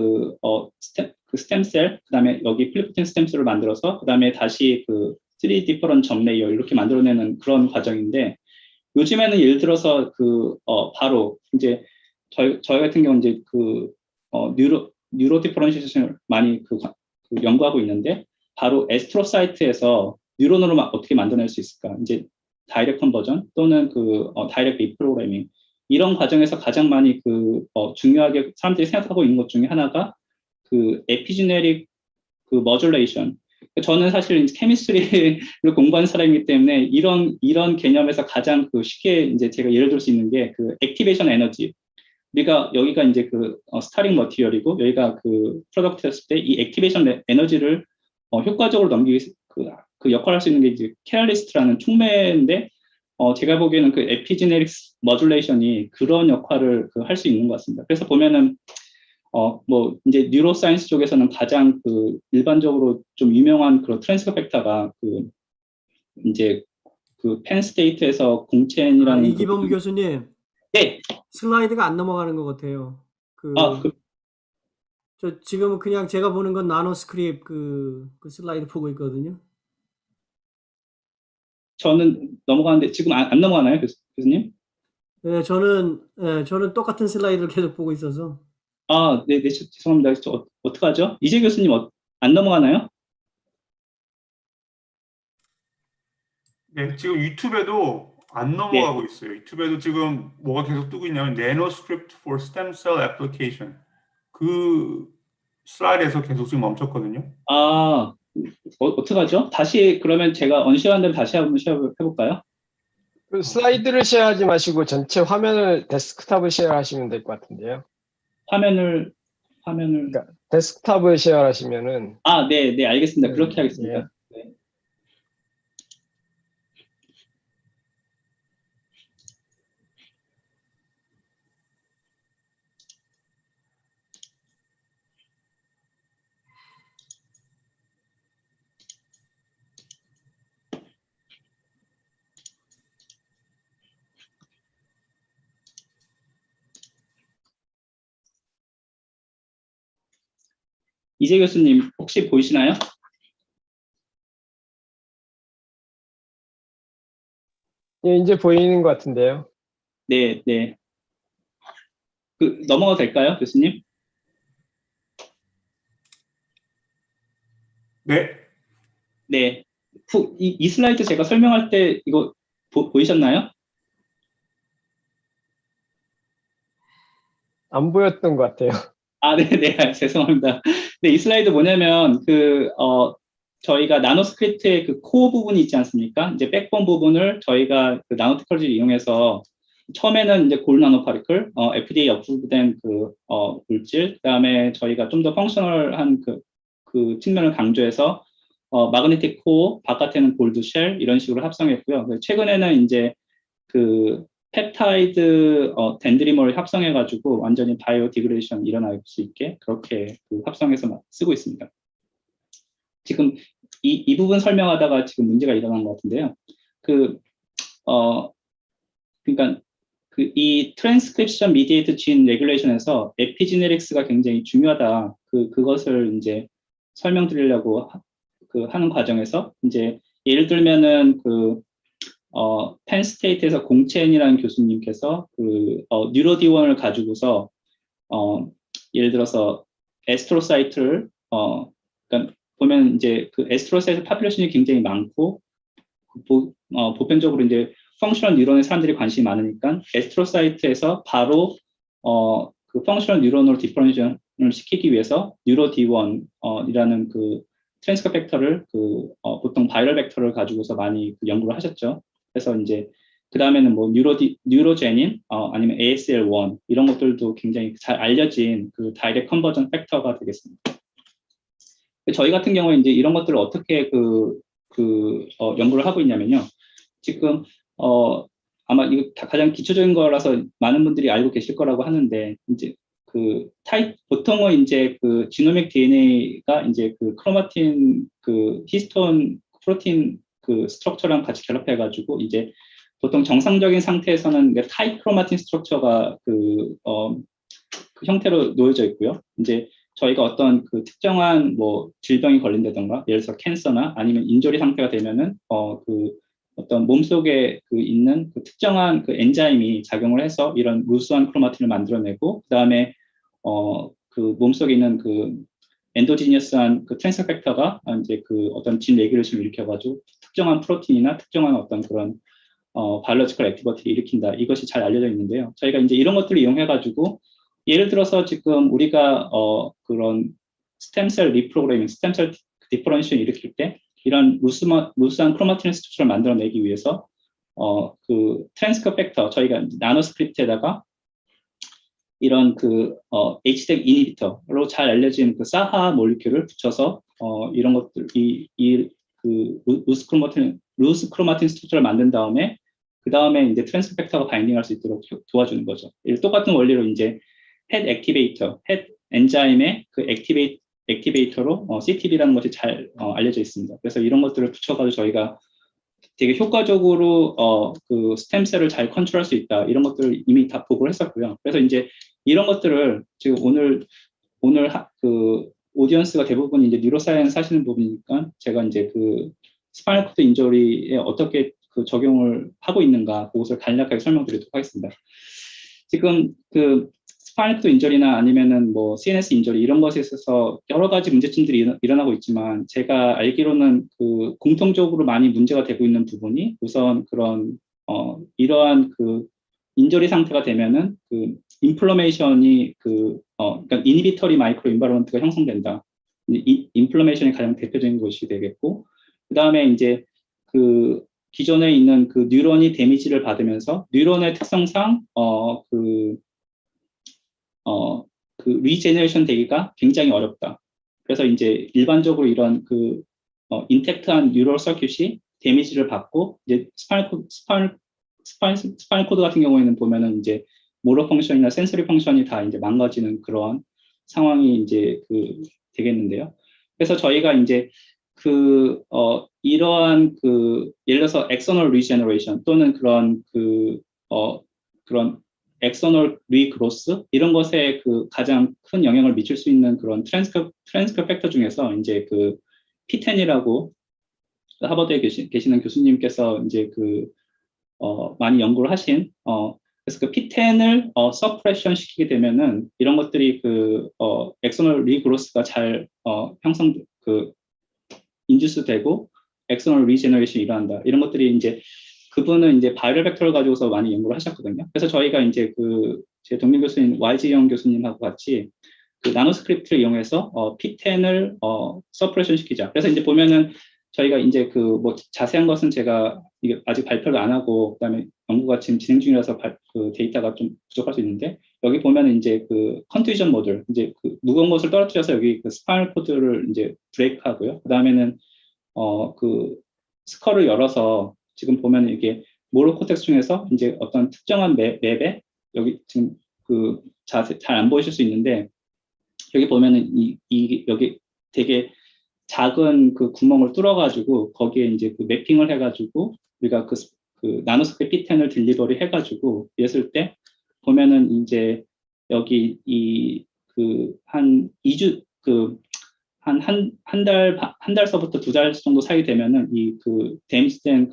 스템셀, 그 다음에 여기 플리프틴 스템셀을 만들어서 그 다음에 다시 3 디퍼런 점 레이어 이렇게 만들어내는 그런 과정인데, 요즘에는 예를 들어서 바로 이제 저희 같은 경우 이제 뉴로 디퍼런시에이션을 많이 연구하고 있는데, 바로 에스트로사이트에서 뉴런으로 어떻게 만들어낼 수 있을까, 이제 다이렉트 컨버전 또는 다이렉트 리프로그래밍, 이런 과정에서 가장 많이 중요하게 사람들이 생각하고 있는 것 중에 하나가 에피지네릭 머듈레이션. 저는 사실 케미스트리를 공부한 사람이기 때문에 이런 개념에서 가장 쉽게 이제 제가 예를 들 수 있는 게 액티베이션 에너지. 우리가 여기가 이제 스타링 머티리얼이고 여기가 프로덕트였을 때 이 액티베이션 에너지를 효과적으로 넘기기 위해서 그 역할을 할 수 있는 게 이제 캐탈리스트라는 촉매인데, 제가 보기에는 에피지네릭 머듈레이션이 그런 역할을 할 수 있는 것 같습니다. 그래서 보면은 뭐 이제 뉴로사이언스 쪽에서는 가장 그 일반적으로 좀 유명한 그런 트랜스fer 팩터가 그 이제 그 펜스테이트에서 공첸이라는 이기범 교수님, 네. 슬라이드가 안 넘어가는 것 같아요. 저 지금 그냥 제가 보는 건 나노스크립 그 슬라이드 보고 있거든요. 저는 넘어가는데 지금 안 넘어가나요, 교수님? 네, 저는 똑같은 슬라이드를 계속 보고 있어서. 네, 죄송합니다. 저 어떡하죠? 이재 교수님 안 넘어가나요? 네, 지금 유튜브에도 안 넘어가고 있어요. 유튜브에도 지금 뭐가 계속 뜨고 있냐면 나노스크립트 for stem cell application 그 슬라이드에서 계속 지금 멈췄거든요. 어떡하죠? 다시 그러면 제가 언시한 대로 다시 한번 해볼까요? 그 슬라이드를 쉐어하지 마시고 전체 화면을 데스크탑을 쉐어하시면 될 것 같은데요. 화면을 그러니까 데스크탑을 쉐어하시면은 네, 알겠습니다. 그렇게 하겠습니다. 예. 네. 이재 교수님 혹시 보이시나요? 예, 이제 보이는 것 같은데요. 네. 넘어가도 될까요, 교수님? 네, 네. 이 슬라이드 제가 설명할 때 이거 보이셨나요? 안 보였던 것 같아요. 네, 죄송합니다. 네, 이 슬라이드 뭐냐면, 저희가 나노스크립트의 그 코어 부분이 있지 않습니까? 이제 백본 부분을 저희가 그 나노테크놀로지를 이용해서 처음에는 이제 골 나노파리클, FDA 어프로브된 물질, 그다음에 저희가 좀 더 펑셔널한 그 측면을 강조해서 마그네틱 코어, 바깥에는 골드 쉘 이런 식으로 합성했고요. 최근에는 이제 그 펩타이드 덴드리머를 합성해가지고 완전히 바이오 디그레이션 일어날 수 있게 그렇게 그 합성해서 쓰고 있습니다. 지금 이 부분 설명하다가 지금 문제가 일어난 것 같은데요. 그러니까 이 트랜스크립션 미디에이트 진 레귤레이션에서 에피지네릭스가 굉장히 중요하다. 그것을 이제 설명드리려고 하는 과정에서 이제 예를 들면은 펜스테이트에서 공첸이라는 교수님께서 뉴로디원을 가지고서 예를 들어서 에스트로사이트를 그러니까 보면 이제 그 에스트로사이트 파퓰레이션이 굉장히 많고 보편적으로 이제 펑셔널 뉴런에 사람들이 관심이 많으니까 에스트로사이트에서 바로 그 펑셔널 뉴런으로 디퍼런시를 시키기 위해서 뉴로디1이라는 그 트랜스커 팩터를 보통 바이럴 벡터를 가지고서 많이 연구를 하셨죠. 그래서 이제 그 다음에는 뭐 뉴로제닌 아니면 ASL1 이런 것들도 굉장히 잘 알려진 그 다이렉트 컨버전 팩터가 되겠습니다. 저희 같은 경우에 이제 이런 것들을 어떻게 연구를 하고 있냐면요. 지금 아마 이거 가장 기초적인 거라서 많은 분들이 알고 계실 거라고 하는데 이제 보통은 이제 그 지노믹 DNA가 이제 그 크로마틴 히스톤 프로틴 스트럭처랑 같이 결합해가지고 이제 보통 정상적인 상태에서는 타입 크로마틴 스트럭처가 그 형태로 놓여져 있고요. 이제 저희가 어떤 특정한 뭐 질병이 걸린다던가 예를 들어서 캔서나 아니면 인조리 상태가 되면은 어떤 몸속에 있는 특정한 엔자임이 작용을 해서 이런 루스한 크로마틴을 만들어내고 그다음에 몸속에 있는 엔도지니어스한 트랜스fer 팩터가 이제 어떤 진 레귤레이션을 일으켜가지고 특정한 프로틴이나 특정한 어떤 그런 바이올로지컬 액티비티를 일으킨다. 이것이 잘 알려져 있는데요. 저희가 이제 이런 것들을 이용해가지고 예를 들어서 지금 우리가 그런 스템셀 리프로그래밍, 스템셀 디퍼런시를 일으킬 때 이런 루스한 크로마틴 스트럭처를 만들어내기 위해서 트랜스커 팩터 저희가 나노스크립트에다가 이런 HDAC 이니비터로 잘 알려진 사하 몰리큘을 붙여서 이런 것들 루스 크로마틴 스트럭처를 만든 다음에 그 다음에 이제 트랜스fer 팩터가 바인딩할 수 있도록 도와주는 거죠. 똑같은 원리로 이제 헤드 액티베이터, 엔자임의 그 액티베이터로 CTB라는 것이 잘 알려져 있습니다. 그래서 이런 것들을 붙여가지고 저희가 되게 효과적으로 그 스템셀을 잘 컨트롤할 수 있다, 이런 것들을 이미 다 보고를 했었고요. 그래서 이제 이런 것들을 지금 오늘 그 오디언스가 대부분 이제 뉴로사이언스 하시는 부분이니까 제가 이제 그 스파인al 코드 인저리에 어떻게 그 적용을 하고 있는가 그것을 간략하게 설명드리도록 하겠습니다. 지금 그 스파인al 코드 인저리나 아니면은 뭐 CNS 인저리 이런 것에 있어서 여러 가지 문제점들이 일어나고 있지만, 제가 알기로는 그 공통적으로 많이 문제가 되고 있는 부분이 우선 그런 이러한 그 인저리 상태가 되면은 그 인플러메이션이 그러니까 이니비터리 마이크로 인바이러먼트가 형성된다. 이 인플러메이션이 가장 대표적인 것이 되겠고, 그 다음에 이제 그 기존에 있는 그 뉴런이 데미지를 받으면서 뉴런의 특성상 그 리제너레이션 되기가 굉장히 어렵다. 그래서 이제 일반적으로 이런 그 인텍트한 뉴럴 서큐트이 데미지를 받고 이제 스파인al 코드 같은 경우에는 보면은 이제 모tor 펑션이나 센서리 펑션이 다 이제 망가지는 그런 상황이 이제 그 되겠는데요. 그래서 저희가 이제 이러한 그 예를 들어서 엑서널 리제너레이션 또는 그런 그런 엑서널 리그로스 이런 것에 그 가장 큰 영향을 미칠 수 있는 그런 트랜스fer 팩터 중에서 이제 그 P10이라고 하버드에 계시는 교수님께서 이제 많이 연구를 하신 그래서 그 P10을 서프레션 시키게 되면은 이런 것들이 엑서널 리그로스가 잘 인듀스 되고 엑서널 리제너레이션이 일어난다. 이런 것들이 이제 그분은 이제 바이럴 벡터를 가지고서 많이 연구를 하셨거든요. 그래서 저희가 이제 제 동료 교수님 YG영 교수님하고 같이 그 나노스크립트를 이용해서 P10을 서프레션 시키자. 그래서 이제 보면은 저희가 이제 뭐 자세한 것은 제가 이게 아직 발표를 안 하고 그다음에 연구가 지금 진행 중이라서 그 데이터가 좀 부족할 수 있는데, 여기 보면은 이제 그 컨투전 모듈 이제 그 무거운 것을 떨어뜨려서 여기 그 스파이널 코드를 이제 브레이크하고요. 그다음에는 그 스컬을 열어서 지금 보면 이게 모로코텍스 중에서 이제 어떤 특정한 맵에 여기 지금 그 자세 잘 안 보이실 수 있는데, 여기 보면은 여기 되게 작은 그 구멍을 뚫어가지고 거기에 이제 그 매핑을 해가지고 우리가 그 나노스크립 P10을 딜리버리 해가지고 했을 때 보면은 이제 여기 한 2주 한 달서부터 2달 정도 사이 되면은 데미지된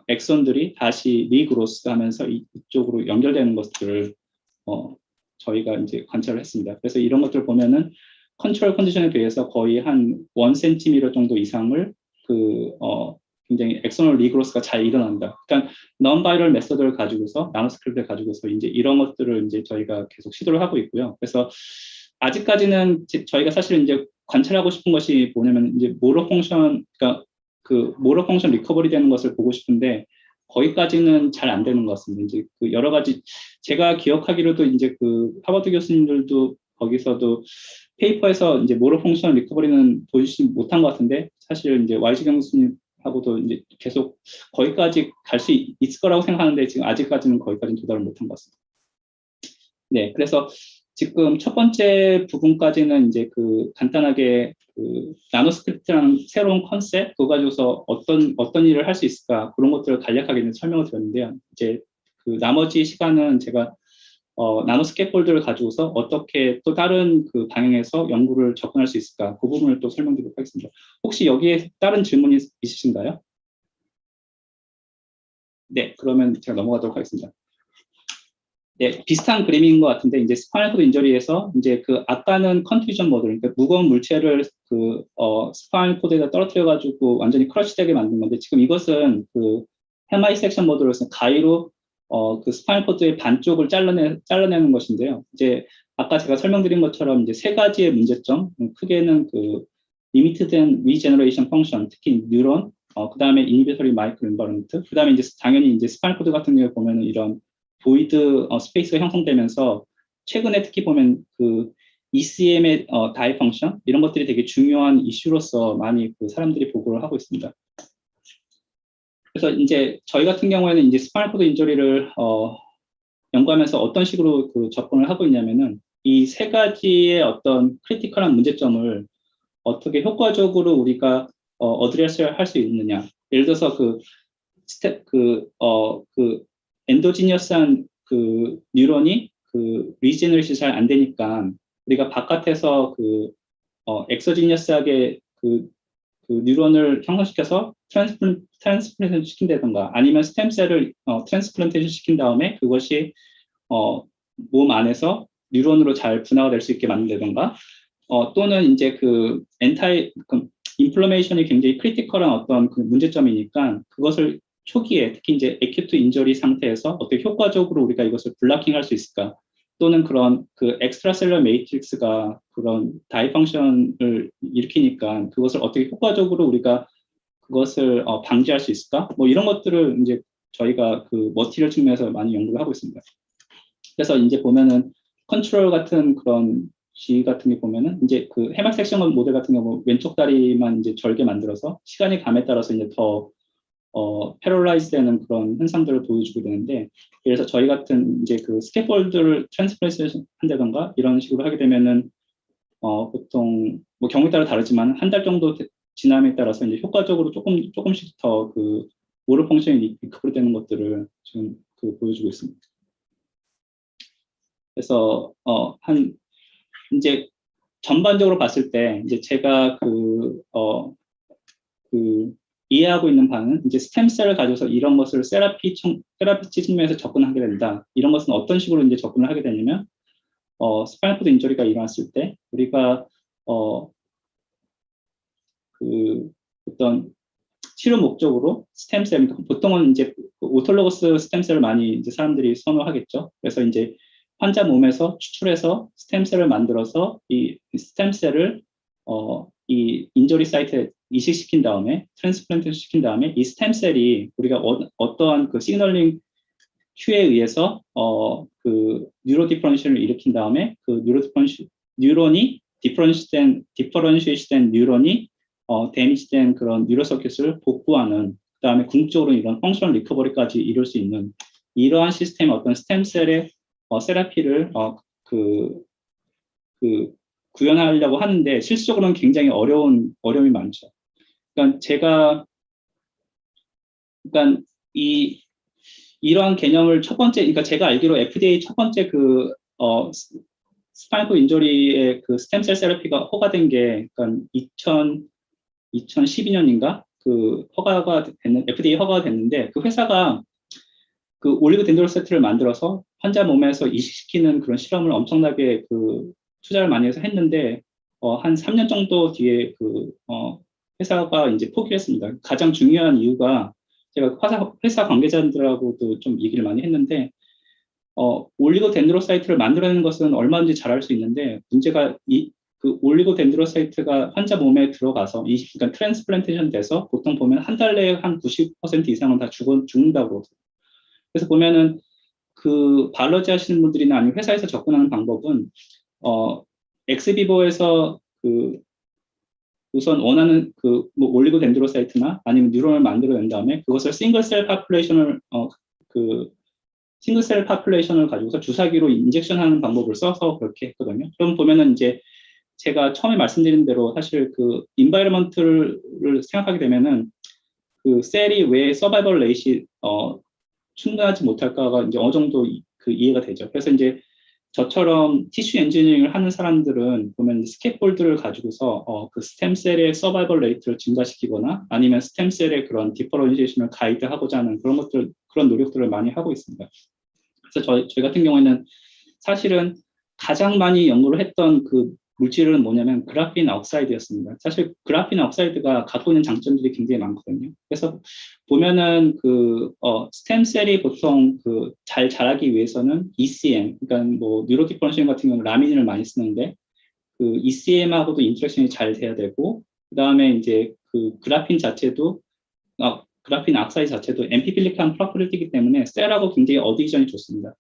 엑선들이 다시 리그로스 하면서 이쪽으로 연결되는 것들을 저희가 이제 관찰을 했습니다. 그래서 이런 것들 보면은 컨트롤 컨디션에 비해서 거의 한 1cm 정도 이상을 굉장히 엑서널 리그로스가 잘 일어난다. 그러니까 non-viral 메소드를 가지고서 나노스크립트를 가지고서 이제 이런 것들을 이제 저희가 계속 시도를 하고 있고요. 그래서 아직까지는 저희가 사실 이제 관찰하고 싶은 것이 뭐냐면 이제 모터 펑션, 그러니까 그 모터 펑션 리커버리 되는 것을 보고 싶은데 거기까지는 잘 안 되는 것 같습니다. 이제 그 여러 가지 제가 기억하기로도 이제 그 하버드 교수님들도 거기서도 페이퍼에서 이제 모터 펑션 리커버리는 보여주지 못한 것 같은데, 사실 이제 YG경 교수님하고도 이제 계속 거기까지 갈 수 있을 거라고 생각하는데 지금 아직까지는 거기까지는 도달을 못한 것 같습니다. 네, 그래서 지금 첫 번째 부분까지는 이제 간단하게 나노스크립트라는 새로운 컨셉 그거 가지고서 어떤 일을 할 수 있을까 그런 것들을 간략하게 설명을 드렸는데요. 이제 나머지 시간은 제가 나노 스캐폴드를 가지고서 어떻게 또 다른 방향에서 연구를 접근할 수 있을까 그 부분을 또 설명드리도록 하겠습니다. 혹시 여기에 다른 질문이 있으신가요? 네, 그러면 제가 넘어가도록 하겠습니다. 네, 비슷한 그림인 것 같은데 이제 스파이널 코드 인저리에서 이제 아까는 컨투전 모드, 그러니까 무거운 물체를 스파이널 코드에다 떨어뜨려 가지고 완전히 크러쉬되게 만든 건데, 지금 이것은 헤마이 섹션 모드로서 가위로 스파이널 코드의 반쪽을 잘라내는 것인데요. 이제 아까 제가 설명드린 것처럼 이제 세 가지의 문제점, 크게는 리미트된 리제너레이션 펑션, 특히 뉴런, 그다음에 이니비터리 마이크로 인바이러먼트, 그다음에 이제 당연히 이제 스파이널 코드 같은 경우에 보면은 이런 보이드 스페이스가 형성되면서 최근에 특히 보면 ECM의 다이 펑션 이런 것들이 되게 중요한 이슈로서 많이 사람들이 보고를 하고 있습니다. 그래서 이제 저희 같은 경우에는 이제 스파이널 코드 인저리를 연구하면서 어떤 식으로 접근을 하고 있냐면은 이 세 가지의 어떤 크리티컬한 문제점을 어떻게 효과적으로 우리가 어드레스를 할 수 있느냐. 예를 들어서 그 엔도지니어스한 그 뉴런이 그 리제너레이션이 잘 안 되니까 우리가 바깥에서 엑소지니어스하게 그 뉴런을 형성시켜서 트랜스플란테이션 시킨다던가 아니면 스템셀을 트랜스플란테이션 시킨 다음에 그것이 몸 안에서 뉴런으로 잘 분화가 될 수 있게 만든다던가 또는 이제 인플러메이션이 굉장히 크리티컬한 어떤 그 문제점이니까 그것을 초기에 특히 이제 에큐트 인저리 상태에서 어떻게 효과적으로 우리가 이것을 블락킹할 수 있을까? 또는 그런 그 엑스트라셀러 매트릭스가 그런 다이 펑션을 일으키니까 그것을 어떻게 효과적으로 우리가 그것을 방지할 수 있을까? 뭐 이런 것들을 이제 저희가 그 머티리얼 측면에서 많이 연구를 하고 있습니다. 그래서 이제 보면은 컨트롤 같은 그런 G 같은 게 보면은 이제 그 해막 섹션 모델 같은 경우 왼쪽 다리만 이제 절개 만들어서 시간이 감에 따라서 이제 더 패럴라이즈 되는 그런 현상들을 보여주게 되는데, 그래서 저희 같은 이제 그 스캐폴드를 트랜스플레이션 한다던가 이런 식으로 하게 되면은 보통 뭐 경우에 따라 다르지만 한 달 정도 지남에 따라서 이제 효과적으로 조금씩 더 그 모tor 펑션이 리커버리 되는 것들을 지금 보여주고 있습니다. 그래서 이제 전반적으로 봤을 때 이제 제가 이해하고 있는 바는 이제 스템셀을 가져서 이런 것을 세라피 측면에서 접근하게 된다. 이런 것은 어떤 식으로 이제 접근을 하게 되냐면 스파인al 코드 인저리가 일어났을 때 우리가 어떤 치료 목적으로 스템셀, 보통은 이제 오토로거스 스템셀을 많이 이제 사람들이 선호하겠죠. 그래서 이제 환자 몸에서 추출해서 스템셀을 만들어서 이 스템셀을 이 인저리 사이트에 이식시킨 다음에 트랜스플란트 시킨 다음에 이 스템셀이 우리가 어떠한 그 시그널링 큐에 의해서 그 뉴로 디퍼런시를 일으킨 다음에 그 뉴런이 디퍼런시에이션 뉴런이 데미지된 그런 뉴로 서킷을 복구하는, 그다음에 궁극적으로 이런 펑셔널 리커버리까지 이룰 수 있는 이러한 시스템 어떤 스템셀의 세라피를 구현하려고 하는데 실질적으로는 굉장히 어려움이 많죠. 그러니까 이러한 개념을 그러니까 제가 알기로 FDA 첫 번째 스파인al 인저리의 그 스템셀 세라피가 허가된 게 그러니까 2012년인가 FDA 허가가 됐는데 그 회사가 그 올리고 덴드로사이트를 만들어서 환자 몸에서 이식시키는 그런 실험을 엄청나게 투자를 많이 해서 했는데 한 3년 정도 뒤에 회사가 이제 포기했습니다. 가장 중요한 이유가 제가 회사 관계자들하고도 좀 얘기를 많이 했는데 올리고 덴드로사이트를 만들어내는 것은 얼마든지 잘할 수 있는데 문제가 그 올리고 덴드로사이트가 환자 몸에 들어가서 그러니까 트랜스플란테이션 돼서 보통 보면 한 달 내에 한 90% 이상은 다 죽는다고 그러거든요. 그래서 보면은 그 바이올로지 하시는 분들이나 아니면 회사에서 접근하는 방법은 엑스비보에서 우선 원하는 뭐 올리고 덴드로사이트나 아니면 뉴런을 만들어낸 다음에 그것을 싱글셀 파퓰레이션을 가지고서 주사기로 인젝션하는 방법을 써서 그렇게 했거든요. 그럼 보면은 이제 제가 처음에 말씀드린 대로 사실 그 인바이러먼트를 생각하게 되면은 그 셀이 왜 서바이벌 레이시 충분하지 못할까가 이제 어느 정도 이해가 되죠. 그래서 이제 저처럼 티슈 엔지니어링을 하는 사람들은 보면 스캐폴드를 가지고서 그 스템셀의 서바이벌 레이트를 증가시키거나 아니면 스템셀의 그런 디퍼런시에이션을 가이드하고자 하는 그런 노력들을 많이 하고 있습니다. 그래서 저희 같은 경우에는 사실은 가장 많이 연구를 했던 그 물질은 뭐냐면 그라핀 옥사이드였습니다. 사실 그라핀 옥사이드가 갖고 있는 장점들이 굉장히 많거든요. 그래서 보면은 스템셀이 보통 잘 자라기 위해서는 ECM, 그러니까 뭐 뉴로디퍼런시에이션 같은 경우는 라민을 많이 쓰는데 그 ECM하고도 인터랙션이 잘 돼야 되고 그다음에 이제 그라핀 옥사이드 자체도 엠피필릭한 프로퍼리티이기 때문에 셀하고 굉장히 어디전이 좋습니다.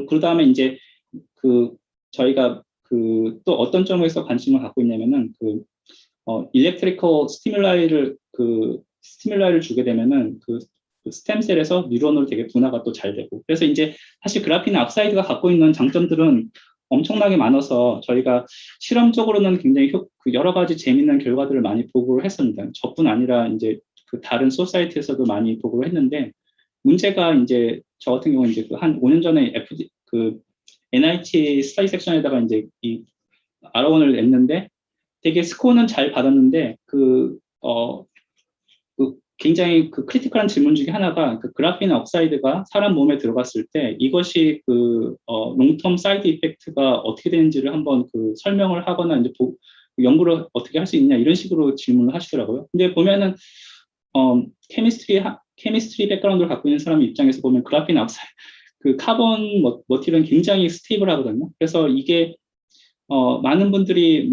그다음에 이제 저희가 또 어떤 점에서 관심을 갖고 있냐면은 일렉트리컬 스티뮬라이를 주게 되면은 스템셀에서 뉴런으로 되게 분화가 또 잘 되고, 그래서 이제 사실 그라핀 옥사이드가 갖고 있는 장점들은 엄청나게 많아서 저희가 실험적으로는 굉장히 그 여러 가지 재미있는 결과들을 많이 보고를 했습니다. 저뿐 아니라 이제 그 다른 소사이티에서도 많이 보고를 했는데 문제가 이제 저 같은 경우는 이제 그 한 5년 전에 그 NIH 스타디 섹션에다가 이제 이 R1을 냈는데 되게 스코어는 잘 받았는데 그 굉장히 그 크리티컬한 질문 중에 하나가 그 그라핀 억사이드가 사람 몸에 들어갔을 때 이것이 그 롱텀 사이드 이펙트가 어떻게 되는지를 한번 그 설명을 하거나 이제 연구를 어떻게 할 수 있냐 이런 식으로 질문을 하시더라고요. 근데 보면은 케미스트리 백그라운드를 갖고 있는 사람 입장에서 보면 그라핀 억사이드 그 카본 머티리얼은 굉장히 스테이블하거든요. 그래서 이게 많은 분들이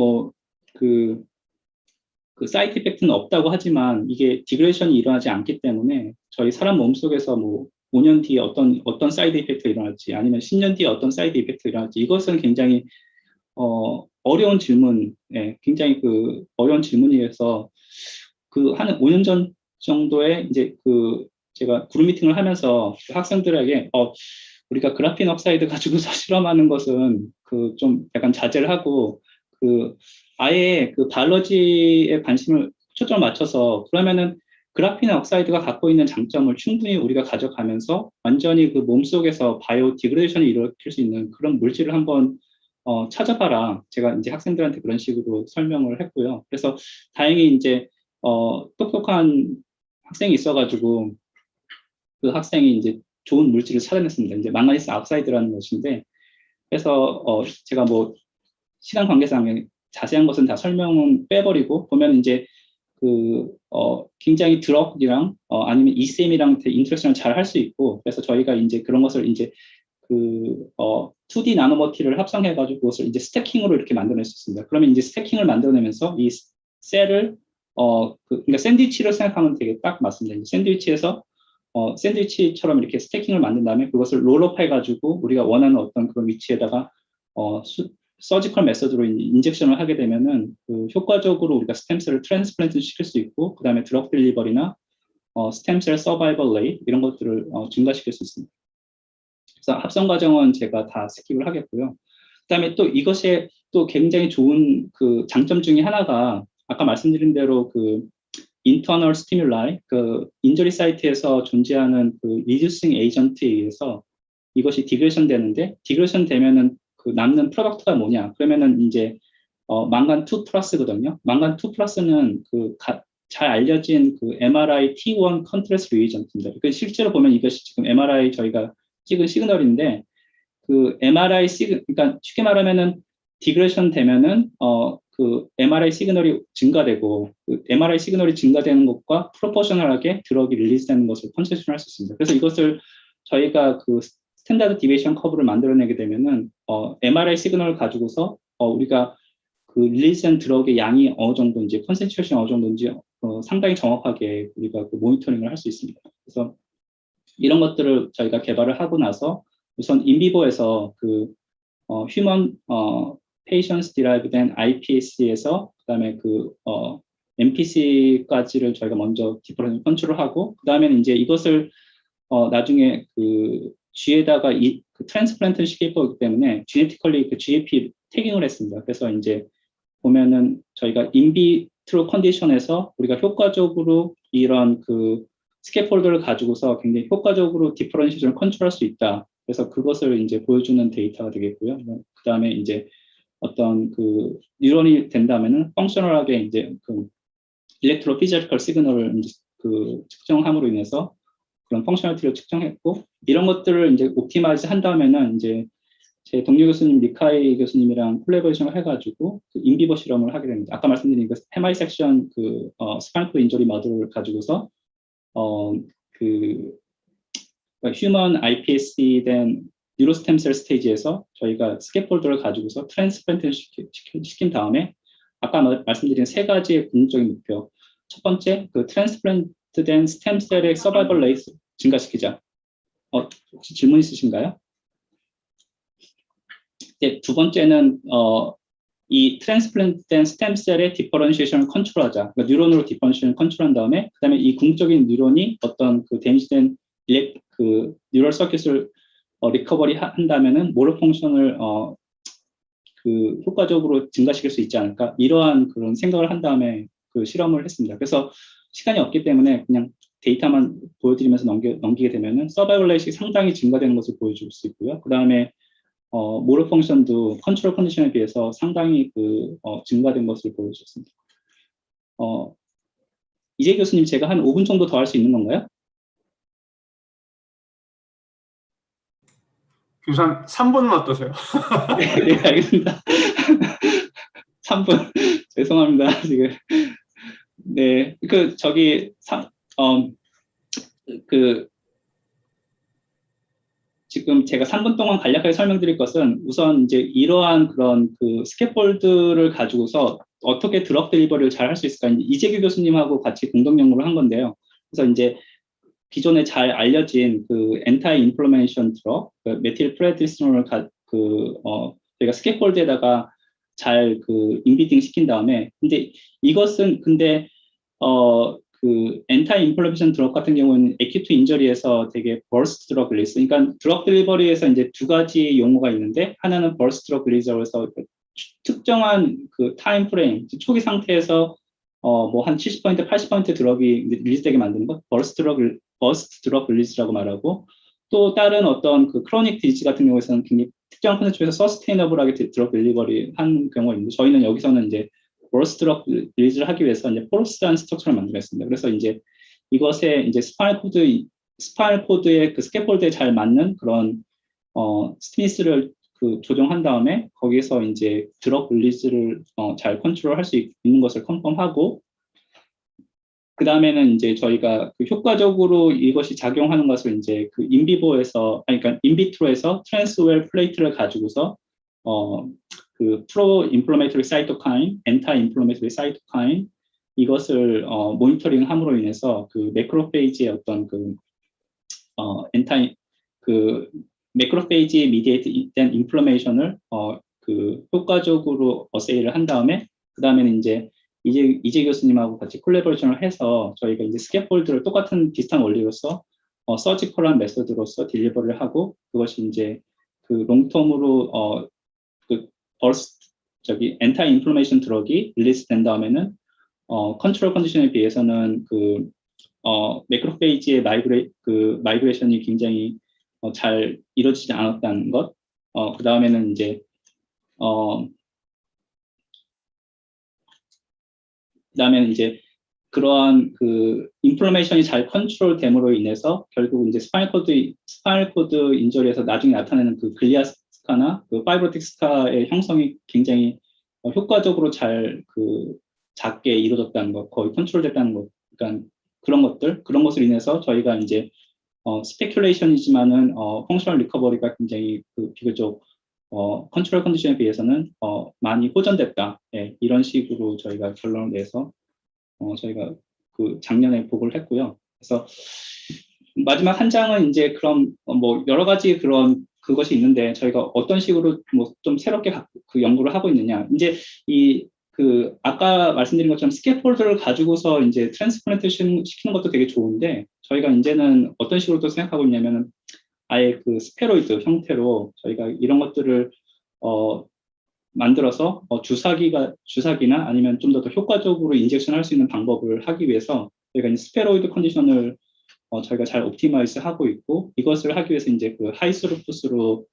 그 사이드 이펙트는 없다고 하지만 이게 디그레이션이 일어나지 않기 때문에 저희 사람 몸속에서 5년 뒤에 어떤 사이드 이펙트가 일어날지 아니면 10년 뒤에 어떤 사이드 이펙트가 일어날지 이것은 굉장히 어려운 질문, 굉장히 그 어려운 질문이어서 그 한 5년 전 정도에 이제 그 제가 그룹 미팅을 하면서 학생들에게 우리가 그라핀 옥사이드 가지고서 실험하는 것은 그 좀 약간 자제를 하고 그 아예 그 바이올로지에 관심을 초점을 맞춰서 그러면은 그라핀 옥사이드가 갖고 있는 장점을 충분히 우리가 가져가면서 완전히 그 몸속에서 바이오 디그레이션이 일으킬 수 있는 그런 물질을 한번 찾아봐라. 제가 이제 학생들한테 그런 식으로 설명을 했고요. 그래서 다행히 이제 똑똑한 학생이 있어가지고 그 학생이 이제 좋은 물질을 찾아냈습니다. 이제 망가니스 아웃사이드라는 것인데 그래서 제가 시간 관계상 자세한 것은 다 설명은 빼버리고 보면 이제 굉장히 드럭이랑 아니면 ECM이랑 인터랙션을 잘 할 수 있고 그래서 저희가 이제 그런 것을 이제 2D 나노머티를 합성해가지고 그것을 이제 스태킹으로 이렇게 만들어낼 수 있습니다. 그러면 이제 스태킹을 만들어내면서 이 셀을 그러니까 샌드위치를 생각하면 되게 딱 맞습니다. 이제 샌드위치에서 샌드위치처럼 이렇게 스태킹을 만든 다음에 그것을 롤업 해가지고 우리가 원하는 어떤 그런 위치에다가 서지컬 메서드로 인젝션을 하게 되면은 그 효과적으로 우리가 스템셀을 트랜스플란트 시킬 수 있고 그 다음에 드럭 딜리버리나 스템셀 서바이벌 레이트 이런 것들을 증가시킬 수 있습니다. 그래서 합성 과정은 제가 다 스킵을 하겠고요. 그다음에 또 이것에 또 굉장히 좋은 그 장점 중에 하나가 아까 말씀드린 대로 그 인터널 스티뮬라이 그 인저리 사이트에서 존재하는 그 리듀싱 에이전트에 의해서 이것이 디그레이션 되는데 디그레이션 되면은 그 남는 프로덕트가 뭐냐? 그러면은 이제 망간 2 플러스거든요. 망간 2 플러스는 그 잘 알려진 그 MRI T1 컨트라스트 리에이전트입니다. 그 실제로 보면 이것이 지금 MRI 저희가 찍은 시그널인데 그 MRI 그러니까 쉽게 말하면은 디그레이션 되면은 그 MRI 시그널이 증가되고 그 MRI 시그널이 증가되는 것과 프로포셔널하게 드럭이 릴리즈되는 것을 컨셉션할 수 있습니다. 그래서 이것을 저희가 그 스탠다드 디베이션 커브를 만들어내게 되면은 MRI 시그널을 가지고서 우리가 그 릴리즈된 드럭의 양이 어느 정도인지 컨센트레이션이 어느 정도인지 상당히 정확하게 우리가 그 모니터링을 할 수 있습니다. 그래서 이런 것들을 저희가 개발을 하고 나서 우선 인비보에서 그 휴먼 patients derived than iPSC에서 그다음에 그 MPC까지를 저희가 먼저 디퍼런셜 컨트롤하고 그다음에는 이제 이것을 나중에 그 G에다가 그 트랜스플란트를 시킬 거기 때문에 genetically 그 GAP 태깅을 했습니다. 그래서 이제 보면은 저희가 인비트로 컨디션에서 우리가 효과적으로 이런 그 스캐폴더를 가지고서 굉장히 효과적으로 디퍼런시에이션을 컨트롤할 수 있다. 그래서 그것을 이제 보여주는 데이터가 되겠고요. 그 다음에 이제 어떤 그 뉴런이 된다면은 펑셔널하게 이제 그 일렉트로 피지컬 시그널을 이제 그 측정함으로 인해서 그런 펑셔널티를 측정했고 이런 것들을 이제 옵티마이즈 한다면은 이제 제 동료 교수님 리카이 교수님이랑 콜라보레이션을 해가지고 그 인비버 실험을 하게 됩니다. 아까 말씀드린 그 헤마이 섹션 그 스파인클 인저리 모델을 가지고서 그 휴먼 iPSC 된 뉴로스템셀 스테이지에서 저희가 스캐폴더를 가지고서 트랜스플란트 시킨 다음에 아까 말씀드린 세 가지의 궁극적인 목표. 첫 번째, 그 트랜스플란트 된 스템셀의 서바이벌 레이트 증가시키자. 혹시 질문 있으신가요? 네, 두 번째는 이 트랜스플란트 된 스템셀의 디퍼런시에이션을 컨트롤하자. 그러니까 뉴런으로 디퍼런시에이션을 컨트롤한 다음에 그다음에 이 궁극적인 뉴런이 어떤 그 데미지된 그 뉴럴 서킷을 리커버리 한다면은 모러 펑션을 그 효과적으로 증가시킬 수 있지 않을까 이러한 그런 생각을 한 다음에 그 실험을 했습니다. 그래서 시간이 없기 때문에 그냥 데이터만 보여드리면서 넘기게 되면은 서바이벌 레이트가 상당히 증가되는 것을 보여줄 수 있고요. 그 다음에 모럴 펑션도 컨트롤 컨디션에 비해서 상당히 증가된 것을 보여줬습니다. 이재 교수님, 제가 한 5분 정도 더 할 수 있는 건가요? 교수님 3분은 어떠세요? 네, 네, 알겠습니다. 3분. 죄송합니다. 지금. 네, 지금 제가 3분 동안 간략하게 설명드릴 것은 우선 이제 이러한 그런 그 스캐폴드를 가지고서 어떻게 드럭 딜리버리를 잘 할 수 있을까 이재규 교수님하고 같이 공동 연구를 한 건데요. 그래서 이제 기존에 잘 알려진 그 엔타이 인플레메이션 드럭, 메틸 프레디스토널을 저희가 스캐폴드에다가 잘 그 인비딩 시킨 다음에 근데 이것은 그 엔타이 인플레메이션 드럭 같은 경우는 에큐트 인저리에서 되게 버스트 드럭 릴리즈, 그러니까 드럭 딜리버리에서 이제 두 가지 용어가 있는데 하나는 버스트 드럭 릴리즈에서 특정한 그 타임 프레임 초기 상태에서 뭐 한 70%, 80% 드럭이 릴리즈되게 만드는 것, 버스트 드럭 릴리즈라고 말하고, 또 다른 어떤 그 크로닉 디지즈 같은 경우에서는 굉장히 특정 컨텐츠에서 서스테이너블하게 드럭 딜리버리 한 경우가 있는데 저희는 여기서는 이제 버스트 드럭 릴리즈를 하기 위해서 이제 포러스한 스트럭처를 만들었습니다. 그래서 이제 이것에 이제 스파이널 코드의 그 스캐폴드에 잘 맞는 그런 스미스를 그 조정한 다음에 거기에서 이제 드럭 릴리즈를 잘 컨트롤할 수 있는 것을 컨펌하고, 그 다음에는 이제 저희가 그 효과적으로 이것이 작용하는 것을 이제 그 그러니까 인비트로에서 트랜스웰 플레이트를 가지고서 그 프로 인플레메이터리 사이토카인, 엔타 인플레메이터리 사이토카인 이것을 모니터링 함으로 인해서 그 매크로페이지의 어떤 매크로페이지에 미디에이트된 인플레메이션을 그 효과적으로 어세이를 한 다음에 그 다음에는 이재 교수님하고 같이 콜라보레이션을 해서 저희가 이제 스캐폴드를 똑같은 비슷한 원리로서 서지컬한 메소드로서 딜리버리를 하고, 그것이 이제 그 롱텀으로 엔타이 인플레메이션 드럭이 릴리스 된 다음에는 컨트롤 컨디션에 비해서는 매크로페이지의 마이그레이션이 굉장히 잘 이루어지지 않았다는 것, 그 다음에는 이제 그러한 그 인플레메이션이 잘 컨트롤됨으로 인해서 결국 이제 스파이널 코드 인저리에서 나중에 나타내는 그 글리아스카나 그 파이브로틱 스카의 형성이 굉장히 효과적으로 잘 작게 이루어졌다는 것, 거의 컨트롤됐다는 것, 그러니까 그런 것으로 인해서 저희가 이제 스페큘레이션이지만은 펑셔널 리커버리가 굉장히 비교적 컨트롤 컨디션에 비해서는 많이 호전됐다. 예, 이런 식으로 저희가 결론을 내서 저희가 그 작년에 보고를 했고요. 그래서 마지막 한 장은 이제 그럼 뭐 여러 가지 그것이 있는데 저희가 어떤 식으로 뭐 좀 새롭게 그 연구를 하고 있느냐. 이제 아까 말씀드린 것처럼 스캐폴드를 가지고서 이제 트랜스플란테이션 시키는 것도 되게 좋은데 저희가 이제는 어떤 식으로 또 생각하고 있냐면은 아예 그 스페로이드 형태로 저희가 이런 것들을 만들어서 주사기나 아니면 좀 더 효과적으로 인젝션 할 수 있는 방법을 하기 위해서 저희가 이제 스페로이드 컨디션을 저희가 잘 옵티마이즈 하고 있고, 이것을 하기 위해서 이제 그 하이스루풋으로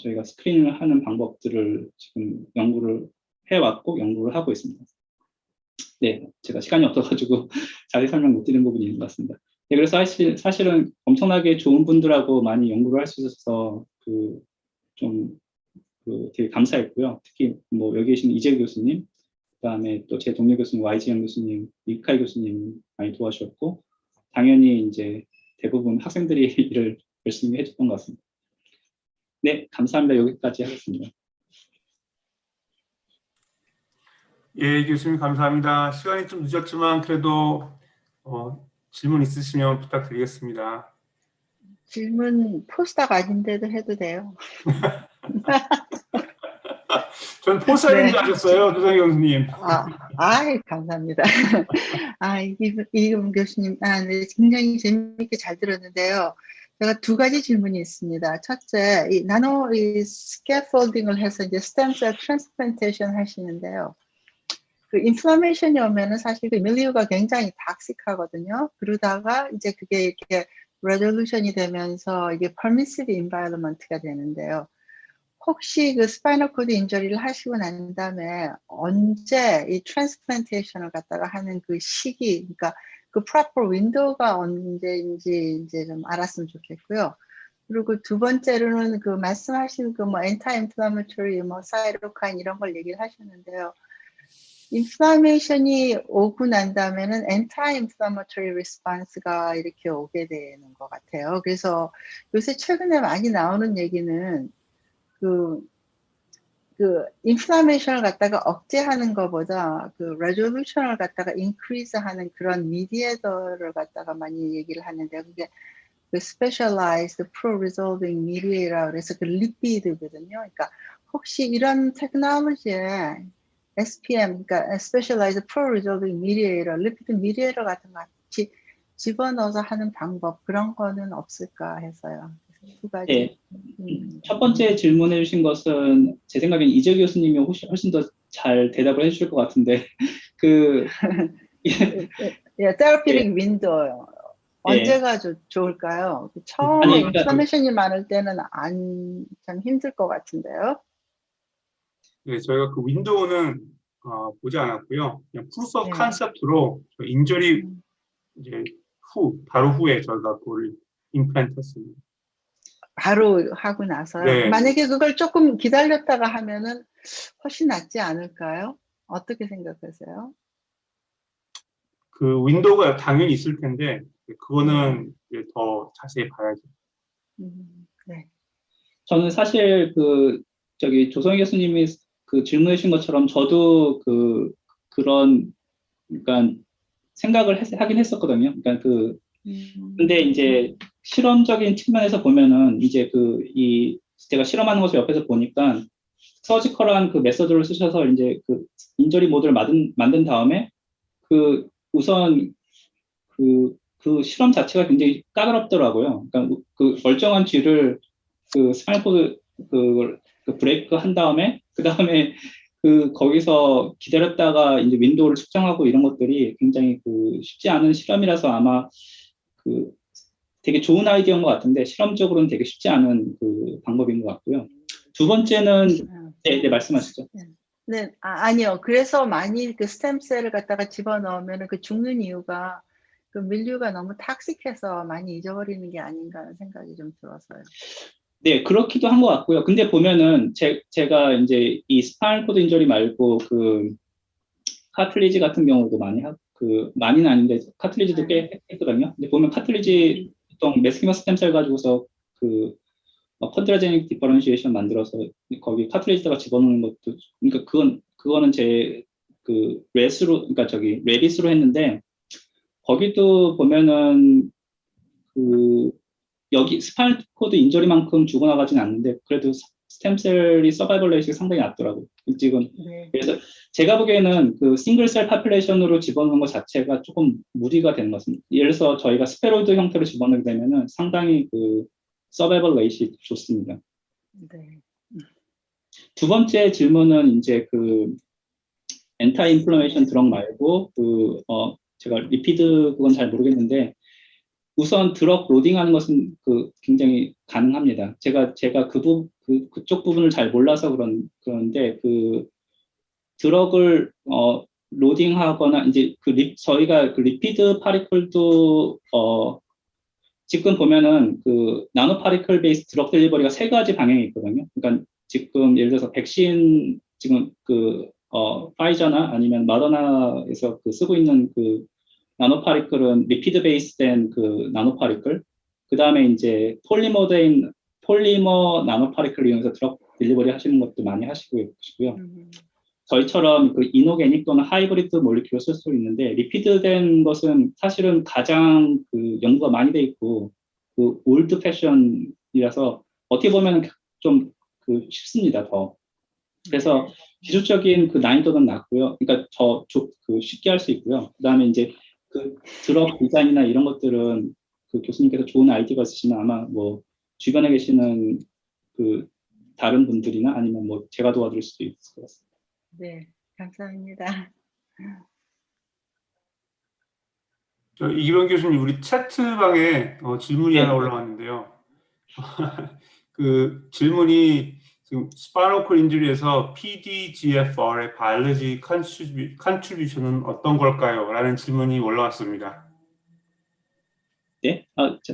저희가 스크린을 하는 방법들을 지금 연구를 해왔고 연구를 하고 있습니다. 네, 제가 시간이 없어가지고 자세히 설명 못 드리는 부분이 있는 것 같습니다. 네, 그래서 사실은 엄청나게 좋은 분들하고 많이 연구를 할 수 있어서 되게 감사했고요. 특히 뭐 여기 계신 이재 교수님, 그다음에 또 제 동료 교수님 YG영 교수님, 이카이 교수님 많이 도와주셨고, 당연히 이제 대부분 학생들이 일을 열심히 해줬던 것 같습니다. 네, 감사합니다. 여기까지 하겠습니다. 예, 교수님 감사합니다. 시간이 좀 늦었지만 그래도 질문 있으시면 부탁드리겠습니다. 질문 포스닥 아닌데도 해도 돼요. 전 포스닥인 네. 줄 아셨어요, 조상희 교수님. 감사합니다. 이금 교수님, 네, 굉장히 재미있게 잘 들었는데요. 제가 두 가지 질문이 있습니다. 첫째, 이 나노 이 스캐폴딩을 해서 이제 스템셀 트랜스플란테이션 하시는데요. 그 인플라메이션이 오면은 사실 그 밀리우가 굉장히 닥식하거든요. 그러다가 이제 그게 이렇게 레졸루션이 되면서 이게 퍼미시브 인바이러먼트가 되는데요. 혹시 그 스파이널 코드 인저리를 하시고 난 다음에 언제 이 트랜스플란테이션을 갖다가 하는 그 시기, 그러니까 그 프로퍼 윈도우가 언제인지 이제 좀 알았으면 좋겠고요. 그리고 두 번째로는 그 말씀하신 그 뭐 엔타 인플라메토리 뭐 사이토카인 이런 걸 얘기를 하셨는데요. 인플라메이션이 오고 난 다음에는 엔타 인플라메토리 리스폰스가 이렇게 오게 되는 것 같아요. 그래서 요새 최근에 많이 나오는 얘기는 그 인플라메이션을 갖다가 억제하는 것보다 그 레졸루션을 갖다가 인크리즈하는 그런 미디에이터를 갖다가 많이 얘기를 하는데 그게 그 specialized pro-resolving mediator 그래서 그 리피드거든요. 그러니까 혹시 이런 테크놀로지에 SPM, 그러니까 specialized pro-resolving mediator, 리피드 미디에이터 같은 거 같이 집어넣어서 하는 방법 그런 거는 없을까 해서요. 두 가지. 네. 첫 번째 질문해 주신 것은 제 생각엔 이재 교수님이 훨씬 더 잘 대답을 해주실 것 같은데 예, 테라피릭 윈도요. 언제가 좋을까요? 처음에 아니, 그러니까 인플라메이션이 많을 때는 참 힘들 것 같은데요. 네, 저희가 그 윈도우는 보지 않았고요. 그냥 프루프 오브 네. 컨셉트로 인저리 이제 바로 후에 저희가 그걸 임플란트했습니다. 바로 하고 나서요. 네. 만약에 그걸 조금 기다렸다가 하면은 훨씬 낫지 않을까요? 어떻게 생각하세요? 그 윈도우가 당연히 있을 텐데 그거는 이제 더 자세히 봐야죠. 네. 저는 사실 조성희 교수님이 그 질문해 주신 것처럼 저도 그런 그러니까 생각을 하긴 했었거든요. 그러니까 근데 이제 실험적인 측면에서 보면은 이제 제가 실험하는 것을 옆에서 보니까 서지컬한 그 메서드를 쓰셔서 이제 그 인저리 모드를 만든 다음에 우선 그 실험 자체가 굉장히 까다롭더라고요. 그러니까 그 멀쩡한 쥐를 스파이널 코드 브레이크 한 다음에 그 다음에 거기서 기다렸다가 이제 윈도우를 측정하고 이런 것들이 굉장히 쉽지 않은 실험이라서 아마 되게 좋은 아이디어인 것 같은데 실험적으로는 되게 쉽지 않은 방법인 것 같고요. 두 번째는 네, 말씀하시죠. 네, 아니요. 그래서 많이 그 스템셀을 갖다가 집어넣으면 그 죽는 이유가 그 밀류가 너무 탁식해서 많이 잊어버리는 게 아닌가 하는 생각이 좀 들어서요. 네, 그렇기도 한 것 같고요. 근데 보면은 제가 이제 이 스파이널 코드 인저리 말고 카틀리지 같은 경우도 많이는 아닌데 카틀리지도 꽤 했거든요. 근데 보면 카틀리지 보통 메스키마 스템셀 가지고서 컨드라제닉 디퍼런시에이션 만들어서 거기 카틀리지다가 집어넣는 것도 그러니까 그거는 제 그러니까 레빗으로 했는데 거기도 보면은 여기 스파이널 코드 인저리만큼 죽어나가진 않는데 그래도 스템셀이 서바이벌 레이트가 상당히 낮더라고요. 지금 네. 그래서 제가 보기에는 싱글셀 파퓰레이션으로 집어넣는 것 자체가 조금 무리가 되는 것 같습니다. 예를 들어서 저희가 스페로이드 형태로 집어넣게 되면은 상당히 서바이벌 레이트가 좋습니다. 네. 두 번째 질문은 이제 엔타 인플라메이션 드럭 말고 제가 리피드 그건 잘 모르겠는데 우선 드럭 로딩하는 것은 굉장히 가능합니다. 제가 그쪽 부분을 잘 몰라서 그런데 드럭을 로딩하거나 이제 저희가 리피드 파리클도 지금 보면은 나노 파리클 베이스 드럭 딜리버리가 세 가지 방향이 있거든요. 그러니까 지금 예를 들어서 백신 지금 파이저나 아니면 마더나에서 쓰고 있는 나노 파리클은 리피드 베이스된 나노 파리클, 그 다음에 이제 폴리머 나노 파리클을 이용해서 드럭 딜리버리 하시는 것도 많이 하시고요. 저희처럼 이노게닉 또는 하이브리드 몰리큘을 쓸 수 있는데 리피드된 것은 사실은 가장 연구가 많이 돼 있고 올드 패션이라서 어떻게 보면 좀 쉽습니다. 더. 그래서 기술적인 난이도는 낮고요. 그러니까 쉽게 할 수 있고요. 그 다음에 이제 드럭 디자인이나 이런 것들은 그 교수님께서 좋은 아이디어가 있으시면 아마 뭐 주변에 계시는 그 다른 분들이나 아니면 뭐 제가 도와드릴 수도 있을 것 같습니다. 네, 감사합니다. 이기범 교수님, 우리 채트방에 질문이 네. 하나 올라왔는데요. 그 질문이 지금 스파이노콜 인주리에서 PDGFR의 바이올로지 컨트리뷰션은 어떤 걸까요? 라는 질문이 올라왔습니다. 네?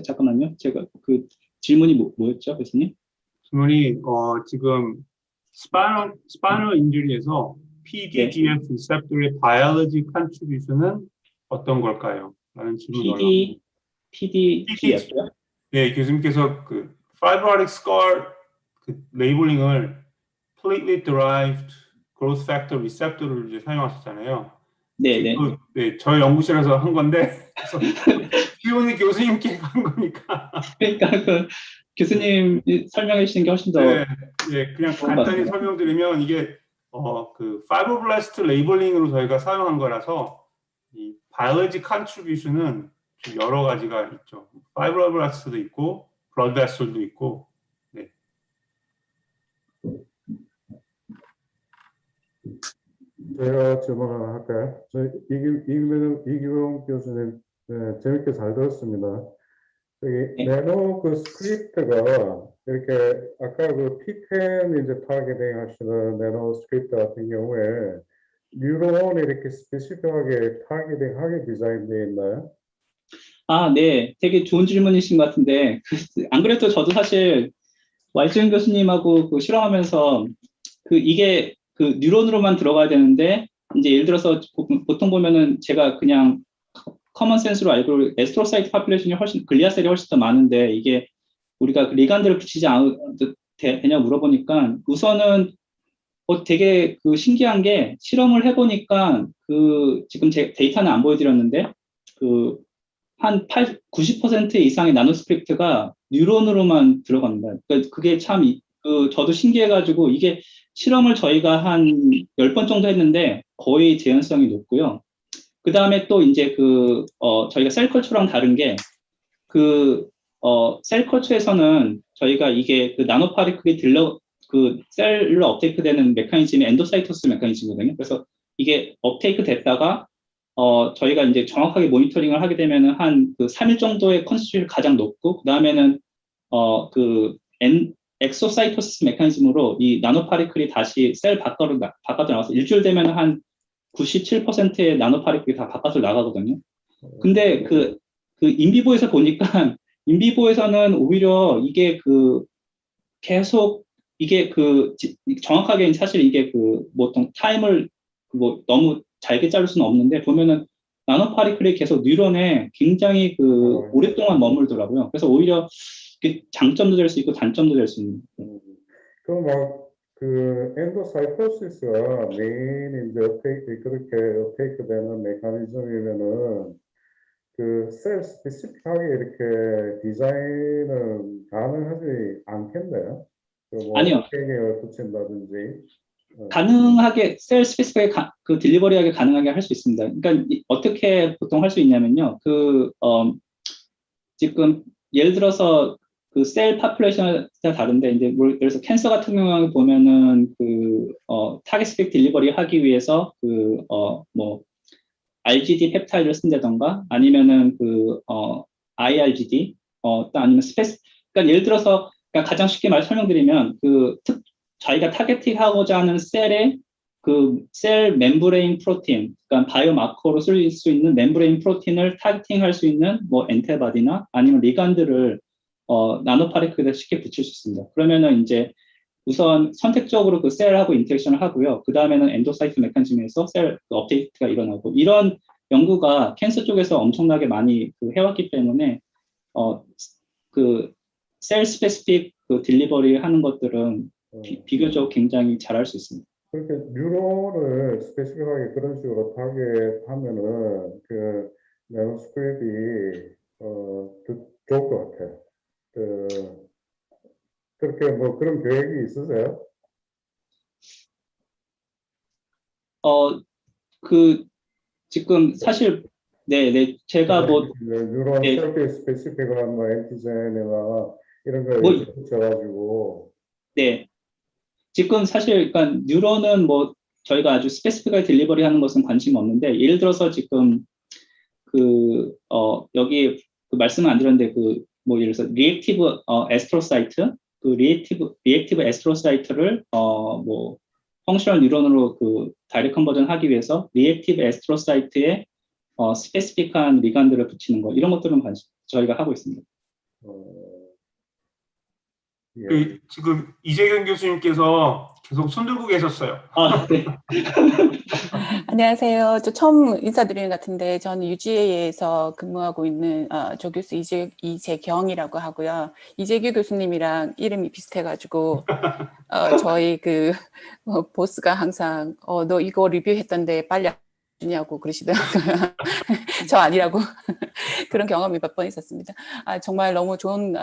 잠깐만요. 제가 그 질문이 뭐였죠, 교수님? 질문이 지금 스파이널 인주리에서 PDGF 리셉터의 바이올로지 컨트리뷰션은 어떤 걸까요? 라는 질문이 올라왔습니다. PDGF요? 네, 교수님께서 그 fibrotic scar 그 레이블링을 platelet derived growth factor receptor를 이제 사용하셨잖아요. 네네. 네, 저희 연구실에서 한 건데 그래서 기훈이 교수님께 한 거니까. 그러니까 그 교수님이 설명해 주시는 게 훨씬 더 네, 네, 그냥 좋은 것 간단히 같습니다. 설명드리면 이게 그 fibroblast 레이블링으로 저희가 사용한 거라서 이 biology contribution은 좀 여러 가지가 있죠. fibroblast도 있고 blood vessel도 있고. 네. 제가 질문 하나 할까요? 이기범 교수님, 네, 재밌게 잘 들었습니다. 저기, 네. 네노 그 스크립트가 이렇게, 아까 그 P10 이제 타겟팅 하시는 네노 스크립트 같은 경우에 뉴런이 이렇게 스페시픽하게 타겟팅하게 디자인되어 있나요? 네. 되게 좋은 질문이신 것 같은데, 안 그래도 저도 사실 왈지은 교수님하고 그 실험하면서 이게 그 뉴런으로만 들어가야 되는데, 이제 예를 들어서 보통 보면은 제가 그냥 커먼 센스로 알고 에스트로사이트 파퓰레이션이 글리아셀이 훨씬 더 많은데, 이게 우리가 그 리간드를 붙이지 않아도 되냐 물어보니까 우선은 되게 그 신기한 게 실험을 해보니까 지금 제 데이터는 안 보여드렸는데 한 90% 이상의 나노스크립트가 뉴런으로만 들어갑니다. 그러니까 그게 참 저도 신기해가지고 이게 실험을 저희가 한 10번 정도 했는데 거의 재현성이 높고요. 그 다음에 또 이제 저희가 셀컬처랑 다른 게 셀컬처에서는 저희가 이게 나노파리클이 셀로 업테이크 되는 메커니즘이 엔도사이토스 메커니즘이거든요. 그래서 이게 업테이크 됐다가 저희가 이제 정확하게 모니터링을 하게 되면은 한 3일 정도의 컨스티튜션이 가장 높고, 그 다음에는 엑소사이토시스 메커니즘으로 이 나노파리클이 다시 셀 바깥으로 나와서 일주일 되면 한 97%의 나노파리클이 다 바깥으로 나가거든요. 근데 인비보에서 보니까 인비보에서는 오히려 이게 계속 이게 정확하게 사실 이게 보통 타임을 너무 잘게 자를 수는 없는데 보면은 나노파리클이 계속 뉴런에 굉장히 오랫동안 머물더라고요. 그래서 오히려 장점도 될 수 있고 단점도 될 수 있는. 그럼 그 엔도사이토시스가 메인 이제 그렇게 어테이크 되는 메커니즘이면은 셀 스페시픽하게 이렇게 디자인은 가능하지 않겠네요. 아니요. 어테이크를 붙인다든지. 가능하게 셀 스페시픽하게 딜리버리하게 가능하게 할 수 있습니다. 그러니까 어떻게 보통 할 수 있냐면요. 지금 예를 들어서 셀 파퓰레이션에 다른데 이제 예를 들어서 캔서 같은 경우에 보면은 타겟 스펙 딜리버리 하기 위해서 RGD 펩타이드를 쓴다던가 아니면은 IRGD 또 아니면 그러니까 예를 들어서 그러니까 가장 쉽게 설명드리면 저희가 타겟팅하고자 하는 셀의 셀 멤브레인 프로틴, 그러니까 바이오마커로 쓸 수 있는 멤브레인 프로틴을 타겟팅할 수 있는 엔테바디나 아니면 리간드를 나노파리클에 쉽게 붙일 수 있습니다. 그러면은 이제 우선 선택적으로 셀하고 인터랙션을 하고요. 그 다음에는 엔도사이트 메커니즘에서 셀 업데이트가 일어나고 이런 연구가 캔서 쪽에서 엄청나게 많이 해왔기 때문에 셀 스페시픽 딜리버리 하는 것들은 비교적 굉장히 잘할 수 있습니다. 그렇게 뉴런을 스페시픽하게 그런 식으로 타겟하면은 나노스크립이 좋을 것 같아요. 그렇게 그런 계획이 있으세요? 지금 사실 네, 네, 제가 뭐, 뉴런 네, 설계 스페시픽한 뭐 엔티젠이나 이런 거 뭐, 붙여가지고 네. 지금 사실, 그러니까 뉴런은 뭐 저희가 아주 스페시픽하게 딜리버리 하는 것은 관심 없는데, 예를 들어서 지금 여기 그 말씀은 안 드렸는데, 뭐 예를 들어서 리액티브 에스트로사이트, 리액티브 에스트로사이트를 뭐 펑셔널 뉴런으로 다이렉트 컨버전 하기 위해서 리액티브 에스트로사이트에 스페시픽한 리간드를 붙이는 거, 이런 것들은 저희가 하고 있습니다. 예. 지금 이재경 교수님께서 계속 손들고 계셨어요. 아, 네. 안녕하세요. 저 처음 인사드리는 것 같은데 저는 UGA에서 근무하고 있는 조교수 이재경이라고 하고요. 이재규 교수님이랑 이름이 비슷해가지고 저희 보스가 항상 너 이거 리뷰했던데 빨리 주냐고 그러시더라고요. 저 아니라고 그런 경험이 몇 번 있었습니다. 정말 너무 좋은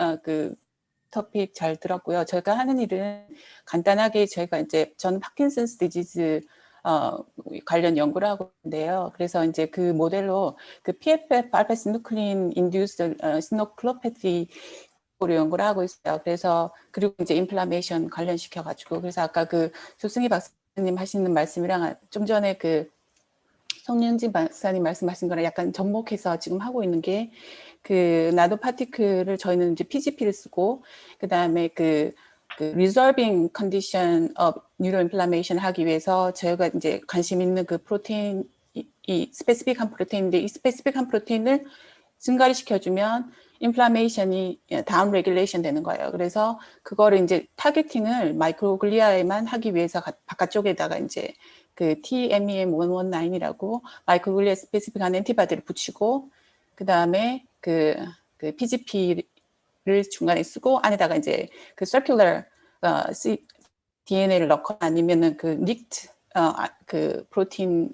토픽 잘 들었고요. 저희가 하는 일은 간단하게 저는 파킨슨스 디지즈 관련 연구를 하고 있는데요. 그래서 이제 그 모델로 PFF 알파스 누클린 인듀스 시노클로패티 연구를 하고 있어요. 그래서 그리고 이제 인플라메이션 관련시켜 가지고 그래서 아까 조승희 박사님 하시는 말씀이랑 좀 전에 송윤진 박사님 말씀하신 거랑 약간 접목해서 지금 하고 있는 게 나노 파티클을 저희는 이제 PGP를 쓰고 그다음에 resolving condition of neuroinflammation 하기 위해서 저희가 이제 관심 있는 프로테인 이 스페시픽한 프로테인인데 이 스페시픽한 프로테인을 증가를 시켜주면 인플라메이션이 다운 레귤레이션 되는 거예요. 그래서 그거를 이제 타겟팅을 마이크로글리아에만 하기 위해서 바깥쪽에다가 이제 TMEM119이라고 마이크로글리아 스페시픽한 엔티바디를 붙이고 그 다음에 PGP를 중간에 쓰고 안에다가 이제 circular DNA를 넣거나 아니면은 nicked 프로틴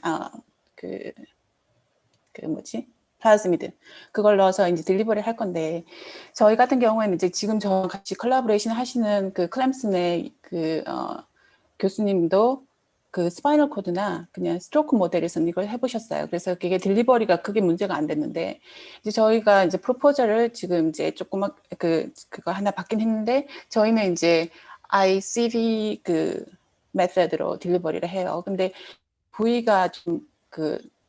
플라즈미드 그걸 넣어서 이제 딜리버리를 할 건데 저희 같은 경우에는 이제 지금 저랑 같이 콜라보레이션 하시는 클램슨의 교수님도 스파이널 코드나 그냥 스트로크 모델에서는 이걸 해보셨어요. 그래서 그게 딜리버리가 크게 문제가 안 됐는데 이제 저희가 이제 프로포저를 지금 이제 조그맣 그거 하나 받긴 했는데 저희는 이제 ICV 메서드로 딜리버리를 해요. 근데 부위가 좀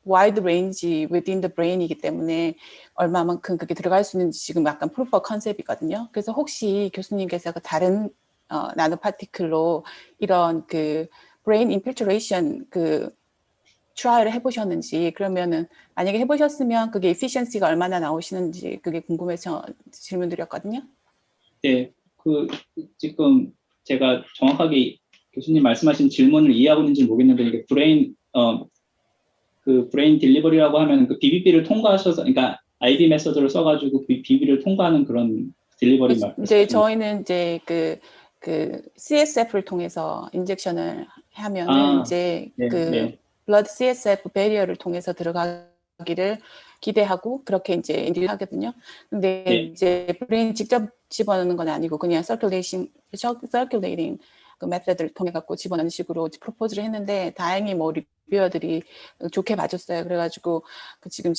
wide range within the brain이기 때문에 얼마만큼 그게 들어갈 수 있는지 지금 약간 proof of concept이거든요. 그래서 혹시 교수님께서 다른 나노 파티클로 이런 brain infiltration 트라이를 해보셨는지 그러면은 만약에 해보셨으면 그게 efficiency가 얼마나 나오시는지 그게 궁금해서 질문드렸거든요. 네, 지금 제가 정확하게 교수님 말씀하신 질문을 이해하고 있는지 모르겠는데 이게 브레인 딜리버리라고 하면 BBB를 통과하셔서 그러니까 IB 메서드를 써가지고 BBB를 통과하는 그런 딜리버리 말씀. 이제 저희는 이제 CSF를 통해서 인젝션을 하면은 이제 blood CSF 배리어를 통해서 들어가기를 기대하고 그렇게 이제 인디하거든요. 근데 이제 브레인 직접 집어넣는 건 아니고 그냥 circulating 메서드를 통해 갖고 집어넣는 식으로 프로포즈를 했는데 다행히 리뷰어들이 좋게 봐줬어요. 그래가지고 지금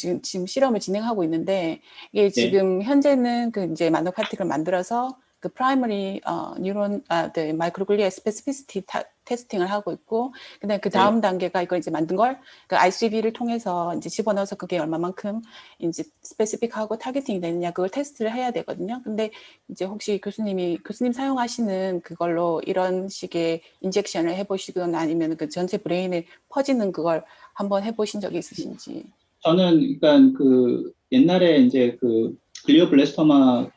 실험을 진행하고 있는데 이게 지금 현재는 이제 나노 파티클을 만들어서 프라이머리 뉴런 마이크로글리아 스페시피시티 테스팅을 하고 있고 그다음에 다음 단계가 이걸 이제 만든 걸 ICV를 통해서 이제 집어넣어서 그게 얼마만큼 이제 스페시픽하고 타겟팅이 되느냐 그걸 테스트를 해야 되거든요. 근데 이제 혹시 교수님 사용하시는 그걸로 이런 식의 인젝션을 해보시거나 아니면 전체 브레인에 퍼지는 그걸 한번 해보신 적이 있으신지? 저는 그러니까 옛날에 이제 글리오블래스토마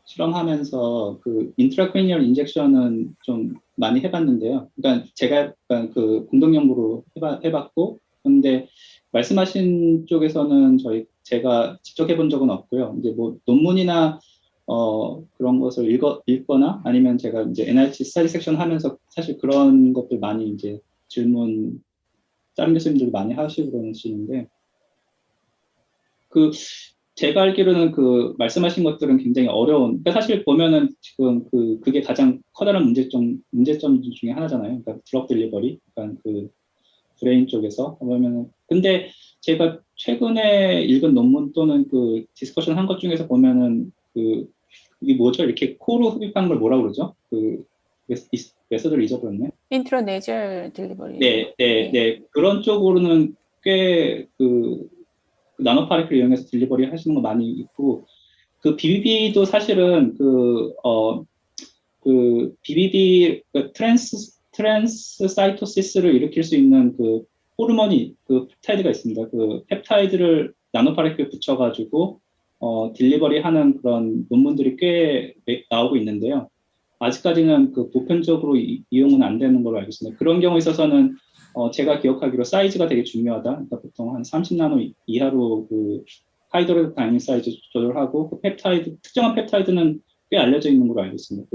실험하면서 인트라크리니얼 인젝션은 좀 많이 해봤는데요. 그러니까 제가 약간 공동 연구로 해봤고, 근데 말씀하신 쪽에서는 제가 직접 해본 적은 없고요. 이제 논문이나 그런 것을 읽거나 아니면 제가 이제 NIH 스터디 섹션 하면서 사실 그런 것들 많이 이제 질문 다른 교수님들도 많이 하시고 그러시는데 제가 알기로는 말씀하신 것들은 굉장히 어려운, 그러니까 사실 보면은 지금 그게 가장 커다란 문제점 중에 하나잖아요. 그러니까 드럭 딜리버리, 그러니까 브레인 쪽에서 보면은 근데 제가 최근에 읽은 논문 또는 그 디스커션 한 것 중에서 보면은 이게 뭐죠? 이렇게 코로 흡입하는 걸 뭐라 그러죠? 메서드를 잊어버렸네. 인트라네절 딜리버리. 네. 그런 쪽으로는 꽤 나노파리클 이용해서 딜리버리 하시는 거 많이 있고, 그 BBB도 사실은 BBB 트랜스사이토시스를 일으킬 수 있는 그 호르몬이 펩타이드가 있습니다. 그 펩타이드를 나노파리클에 붙여가지고 딜리버리하는 그런 논문들이 꽤 나오고 있는데요. 아직까지는 그 보편적으로 이용은 안 되는 걸로 알고 있습니다. 그런 경우에 있어서는 제가 기억하기로 사이즈가 되게 중요하다. 그러니까 보통 한 30나노 이하로 그 하이드로드 다이닝 사이즈 조절하고 그 특정한 펩타이드는 꽤 알려져 있는 걸로 알고 있습니다.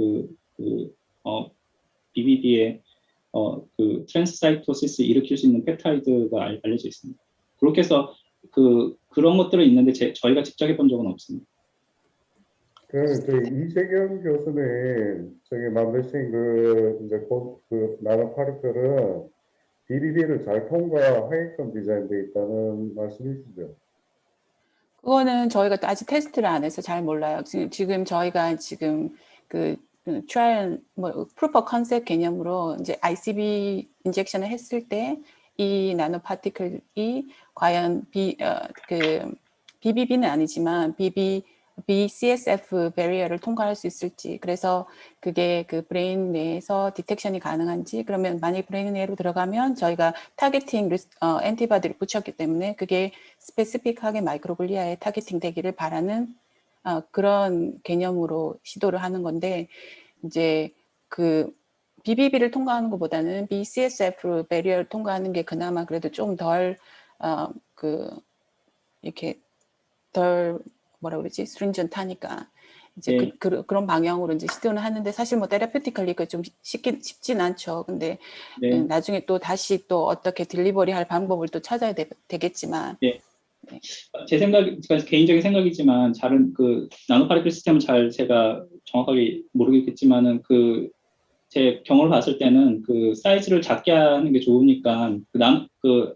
BBB의 그 트랜스사이토시스 일으킬 수 있는 펩타이드가 알려져 있습니다. 그렇게 해서 그런 것들은 있는데 저희가 직접 해본 적은 없습니다. 이재경 교수님 저기 만드신 이제 그 나노파리클은 BBB를 잘 통과하게끔 디자인되어 있다는 말씀이시죠? 그거는 저희가 또 아직 테스트를 안 해서 잘 몰라요. 지금 저희가 그 트라이얼 프루프 컨셉 개념으로 이제 ICB 인젝션을 했을 때 이 나노 파티클이 과연 BBB는 아니지만 BCSF 베리어를 통과할 수 있을지, 그래서 그게 그 브레인 내에서 디텍션이 가능한지, 그러면 만약 브레인 내로 들어가면 저희가 타겟팅 엔티바디를 붙였기 때문에 그게 스페시픽하게 마이크로글리아에 타겟팅 되기를 바라는 그런 개념으로 시도를 하는 건데, 이제 그 BBB를 통과하는 것보다는 BCSF 베리어를 통과하는 게 그나마 그래도 좀 덜 이렇게 덜 뭐라 그러지? 스트링전트하니까 이제 그런 방향으로 이제 시도는 하는데, 사실 뭐 테라피티컬리 그 좀 쉽진 않죠. 근데 나중에 또 다시 또 어떻게 딜리버리 할 방법을 또 찾아야 되겠지만. 제 개인적인 생각이지만 그 나노파리클 시스템은 제가 정확하게 모르겠지만은 제 경험을 봤을 때는 그 사이즈를 작게 하는 게 좋으니까 그